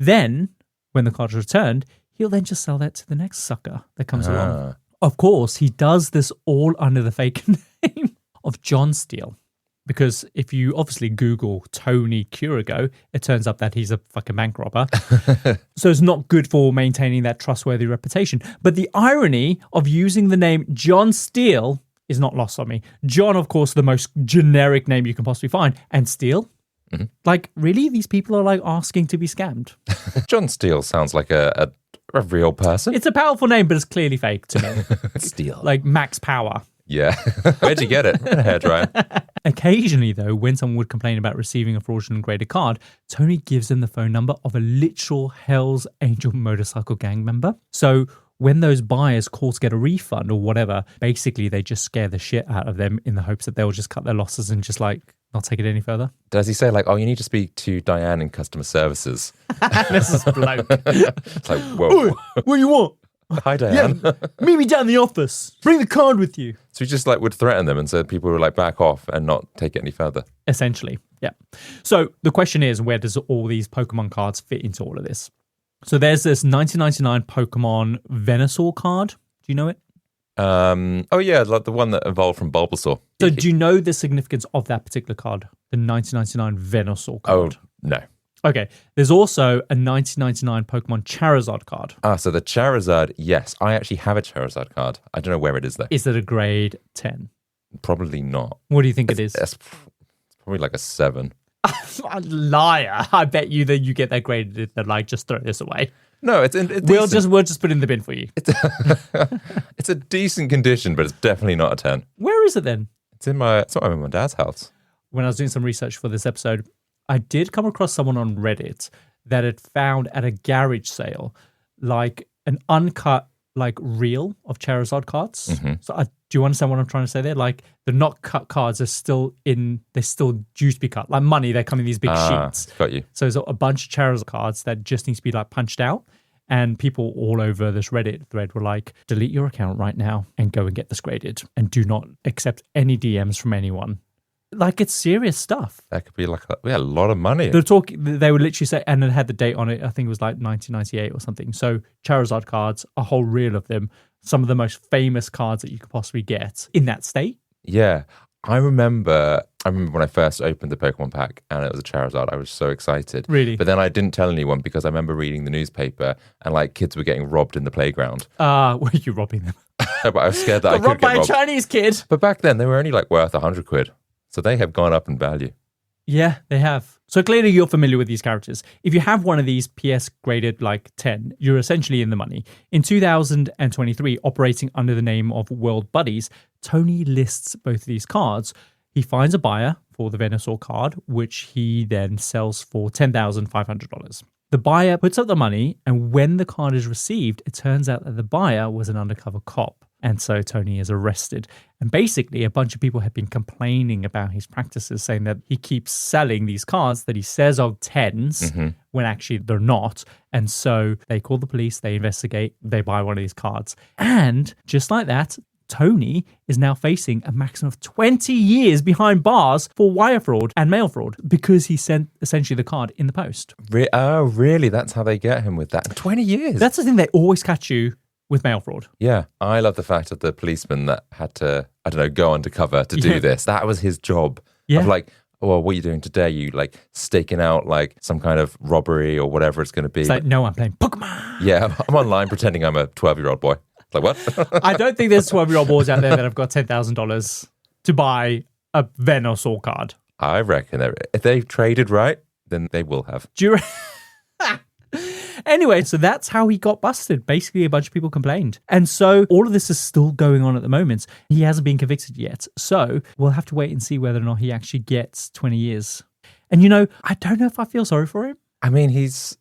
Then, when the card is returned, he'll then just sell that to the next sucker that comes along. Of course, he does this all under the fake name of John Steele. Because if you obviously Google Tony Curigo, it turns up that he's a fucking bank robber. So it's not good for maintaining that trustworthy reputation. But the irony of using the name John Steele is not lost on me. John, of course, the most generic name you can possibly find. And Steele? Mm-hmm. Like, really? These people are like asking to be scammed. John Steele sounds like a real person. It's a powerful name, but it's clearly fake to me. Steele. Like Max Power. Yeah. Where'd you get it? Hairdryer. Occasionally, though, when someone would complain about receiving a fraudulent graded card, Tony gives them the phone number of a literal Hell's Angel motorcycle gang member. So when those buyers call to get a refund or whatever, basically they just scare the shit out of them in the hopes that they'll just cut their losses and just like not take it any further. Does he say like, oh, you need to speak to Diane in customer services? This is bloke. It's like, whoa. Oi, what do you want? Hi, Diane. Yeah, meet me down in the office. Bring the card with you. So he just like would threaten them and said people would like back off and not take it any further. Essentially, yeah. So the question is, where does all these Pokemon cards fit into all of this? So there's this 1999 Pokemon Venusaur card. Do you know it? Oh yeah, like the one that evolved from Bulbasaur. So do you know the significance of that particular card? The 1999 Venusaur card? Oh, no. Okay, there's also a 1999 Pokemon Charizard card. So the Charizard, yes. I actually have a Charizard card. I don't know where it is, though. Is it a grade 10? Probably not. What do you think it is? It's probably like a 7. Liar. I bet you that you get that graded that like, just throw this away. No, it's we'll just put it in the bin for you. It's a decent condition, but it's definitely not a 10. Where is it then? It's in my dad's house. When I was doing some research for this episode, I did come across someone on Reddit that had found at a garage sale like an uncut like reel of Charizard cards. Mm-hmm. So do you understand what I'm trying to say there? Like the not cut cards are still they're still due to be cut. Like money, they come in these big sheets. Got you. So there's a bunch of Charizard cards that just need to be like punched out. And people all over this Reddit thread were like, delete your account right now and go and get this graded. And do not accept any DMs from anyone. Like, it's serious stuff. That could be like a lot of money. They would literally say, and it had the date on it, I think it was like 1998 or something. So Charizard cards, a whole reel of them, some of the most famous cards that you could possibly get in that state. Yeah. I remember when I first opened the Pokemon pack and it was a Charizard, I was so excited. Really? But then I didn't tell anyone because I remember reading the newspaper and like kids were getting robbed in the playground. Were you robbing them? But I was scared that I could robbed get by robbed. a Chinese kid. But back then they were only like worth 100 quid. So they have gone up in value. Yeah, they have. So clearly you're familiar with these characters. If you have one of these PS graded like 10, you're essentially in the money. In 2023, operating under the name of World Buddies, Tony lists both of these cards. He finds a buyer for the Venusaur card, which he then sells for $10,500. The buyer puts up the money, and when the card is received, it turns out that the buyer was an undercover cop. And so Tony is arrested. And basically, a bunch of people have been complaining about his practices, saying that he keeps selling these cards that he says are 10s when actually they're not. And so they call the police, they investigate, they buy one of these cards. And just like that, Tony is now facing a maximum of 20 years behind bars for wire fraud and mail fraud because he sent essentially the card in the post. Oh, really? That's how they get him with that? 20 years? That's the thing, they always catch you with mail fraud. Yeah. I love the fact of the policeman that had to, I don't know, go undercover to do this. That was his job. Yeah. Of like, well, what are you doing today? You like staking out like some kind of robbery or whatever it's going to be. It's like, no, I'm playing Pokémon. Yeah, I'm online pretending I'm a 12-year-old boy. Like, what? I don't think there's 12-year-old boys out there that have got $10,000 to buy a Venusaur card. I reckon if they've traded right, then they will have. Do you Anyway, so that's how he got busted. Basically, a bunch of people complained. And so all of this is still going on at the moment. He hasn't been convicted yet. So we'll have to wait and see whether or not he actually gets 20 years. And, you know, I don't know if I feel sorry for him. I mean, he's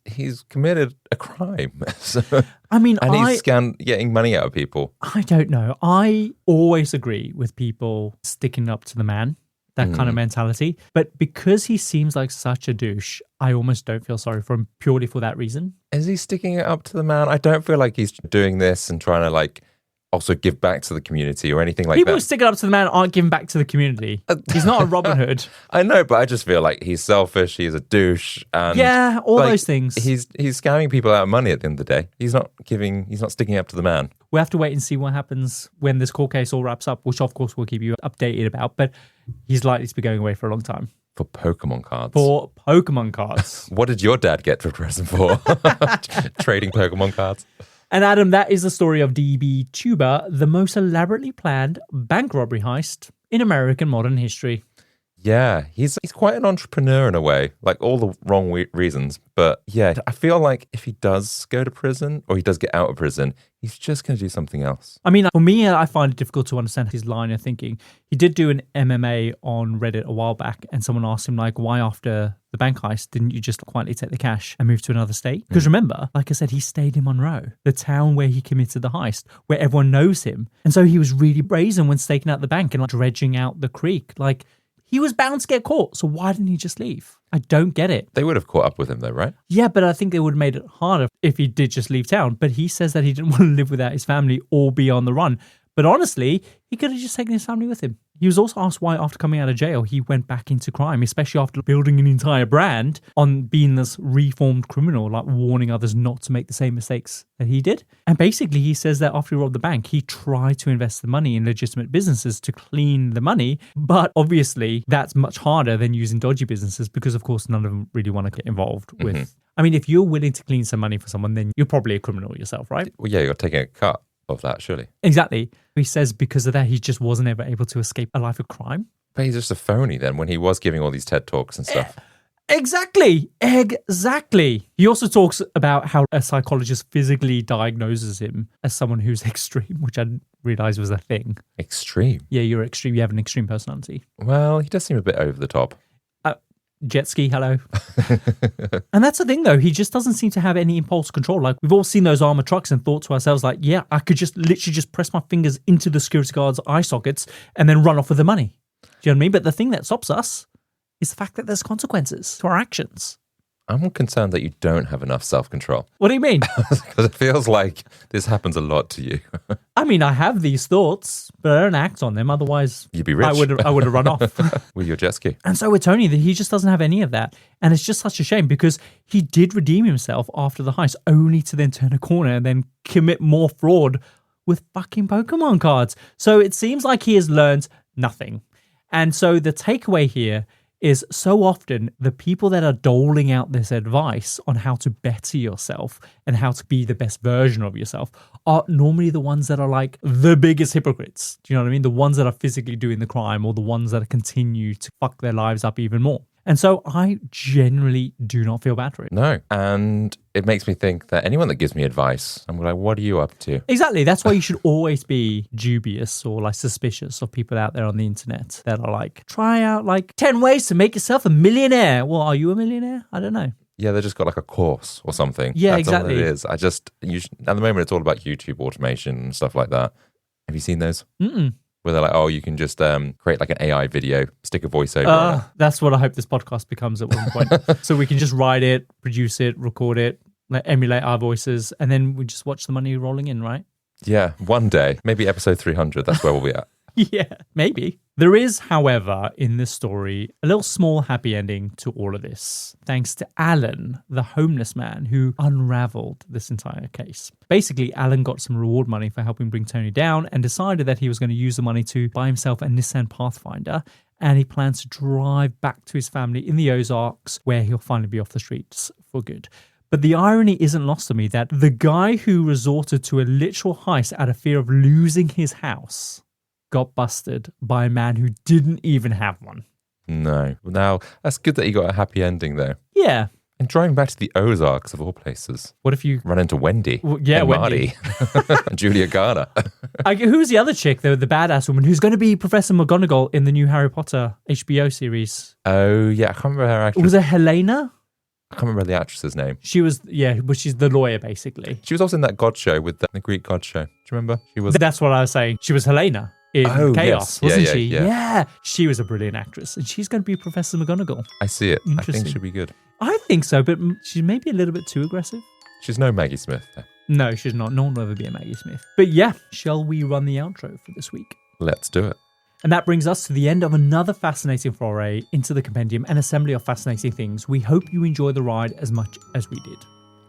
committed a crime. So, I mean, and he's getting money out of people. I don't know. I always agree with people sticking up to the man. That kind of mentality. But because he seems like such a douche, I almost don't feel sorry for him purely for that reason. Is he sticking it up to the man? I don't feel like he's doing this and trying to like also give back to the community or anything like People that. who stick it up to the man aren't giving back to the community. He's not a Robin Hood. I know, but I just feel like he's selfish, he's a douche. And yeah, all those things. He's scamming people out of money at the end of the day. He's not sticking up to the man. We'll have to wait and see what happens when this court case all wraps up, which of course we'll keep you updated about. But he's likely to be going away for a long time. For Pokemon cards. For Pokemon cards. What did your dad get for a present for? Trading Pokemon cards. And Adam, that is the story of DB Tuber, the most elaborately planned bank robbery heist in American modern history. Yeah, he's quite an entrepreneur in a way, like all the wrong reasons. But yeah, I feel like if he does go to prison or he does get out of prison, he's just going to do something else. I mean, for me, I find it difficult to understand his line of thinking. He did do an MMA on Reddit a while back, and someone asked him, like, why after the bank heist didn't you just quietly take the cash and move to another state? Because remember, like I said, he stayed in Monroe, the town where he committed the heist, where everyone knows him. And so he was really brazen when staking out the bank and like dredging out the creek. Like, he was bound to get caught, so why didn't he just leave? I don't get it. They would have caught up with him though, right? Yeah, but I think they would have made it harder if he did just leave town. But he says that he didn't want to live without his family or be on the run. But honestly, he could have just taken his family with him. He was also asked why, after coming out of jail, he went back into crime, especially after building an entire brand on being this reformed criminal, like warning others not to make the same mistakes that he did. And basically, he says that after he robbed the bank, he tried to invest the money in legitimate businesses to clean the money. But obviously, that's much harder than using dodgy businesses because, of course, none of them really want to get involved with. I mean, if you're willing to clean some money for someone, then you're probably a criminal yourself, right? Well, yeah, you're taking a cut of that, surely. Exactly. He says because of that, he just wasn't ever able to escape a life of crime. But he's just a phony then when he was giving all these TED Talks and stuff. Exactly. He also talks about how a psychologist physically diagnoses him as someone who's extreme, which I didn't realize was a thing. Extreme? Yeah, you're extreme. You have an extreme personality. Well, he does seem a bit over the top. Jet ski, hello. And that's the thing, though. He just doesn't seem to have any impulse control. Like, we've all seen those armored trucks and thought to ourselves, like, yeah, I could just literally just press my fingers into the security guard's eye sockets and then run off with the money. Do you know what I mean? But the thing that stops us is the fact that there's consequences to our actions. I'm concerned that you don't have enough self-control. What do you mean? Because it feels like this happens a lot to you. I mean, I have these thoughts, but I don't act on them. Otherwise, you'd be rich. I would have run off. With your jet ski. And so with Tony, that he just doesn't have any of that. And it's just such a shame because he did redeem himself after the heist, only to then turn a corner and then commit more fraud with fucking Pokemon cards. So it seems like he has learned nothing. And so the takeaway here is so often the people that are doling out this advice on how to better yourself and how to be the best version of yourself are normally the ones that are like the biggest hypocrites. Do you know what I mean? The ones that are physically doing the crime or the ones that continue to fuck their lives up even more. And so I generally do not feel bad for it. No. And it makes me think that anyone that gives me advice, I'm like, what are you up to? Exactly. That's why you should always be dubious or like suspicious of people out there on the internet that are like, try out like 10 ways to make yourself a millionaire. Well, are you a millionaire? I don't know. Yeah, they just got like a course or something. Yeah, That's exactly. all it is. At the moment, it's all about YouTube automation and stuff like that. Have you seen those? Mm-mm. Where they're like, oh, you can just create like an AI video, stick a voiceover on it. That's what I hope this podcast becomes at one point. So we can just write it, produce it, record it, like, emulate our voices, and then we just watch the money rolling in, right? Yeah, one day, maybe episode 300, that's where we'll be at. Yeah, maybe. There is, however, in this story, a little small happy ending to all of this, thanks to Alan, the homeless man who unraveled this entire case. Basically, Alan got some reward money for helping bring Tony down and decided that he was going to use the money to buy himself a Nissan Pathfinder, and he plans to drive back to his family in the Ozarks, where he'll finally be off the streets for good. But the irony isn't lost on me that the guy who resorted to a literal heist out of fear of losing his house got busted by a man who didn't even have one. No. Now, that's good that you got a happy ending, though. Yeah. And driving back to the Ozarks, of all places. What if you run into Wendy? Well, yeah, and Wendy. Marty. And Julia Garner. Who's the other chick, though, the badass woman, who's going to be Professor McGonagall in the new Harry Potter HBO series? Oh, yeah. I can't remember her actress. Was it Helena? I can't remember the actress's name. She was, but she's the lawyer, basically. She was also in that God show with the Greek God show. Do you remember? She was. That's what I was saying. She was Helena in Chaos, yes. wasn't Yeah, she? yeah. She was a brilliant actress, and she's going to be Professor McGonagall. I see it. I think Interesting. she'll be good. I think so, but she's maybe a little bit too aggressive. She's no Maggie Smith, though. No, she's not. No one will ever be a Maggie Smith. But yeah, shall we run the outro for this week? Let's do it. And that brings us to the end of another fascinating foray into the Compendium and assembly of fascinating things. We hope you enjoy the ride as much as we did.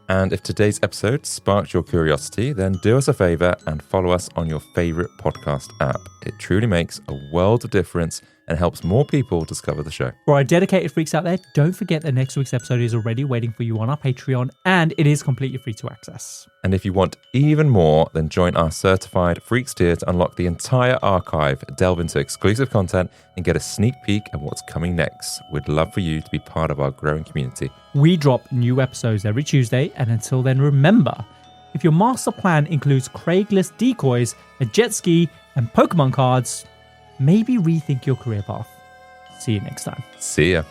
And if today's episode sparked your curiosity, then do us a favor and follow us on your favorite podcast app. It truly makes a world of difference and helps more people discover the show. For our dedicated freaks out there, don't forget that next week's episode is already waiting for you on our Patreon, and it is completely free to access. And if you want even more, then join our certified Freaks tier to unlock the entire archive, delve into exclusive content, and get a sneak peek at what's coming next. We'd love for you to be part of our growing community. We drop new episodes every Tuesday, and until then, remember, if your master plan includes Craigslist decoys, a jet ski, and Pokemon cards, maybe rethink your career path. See you next time. See ya.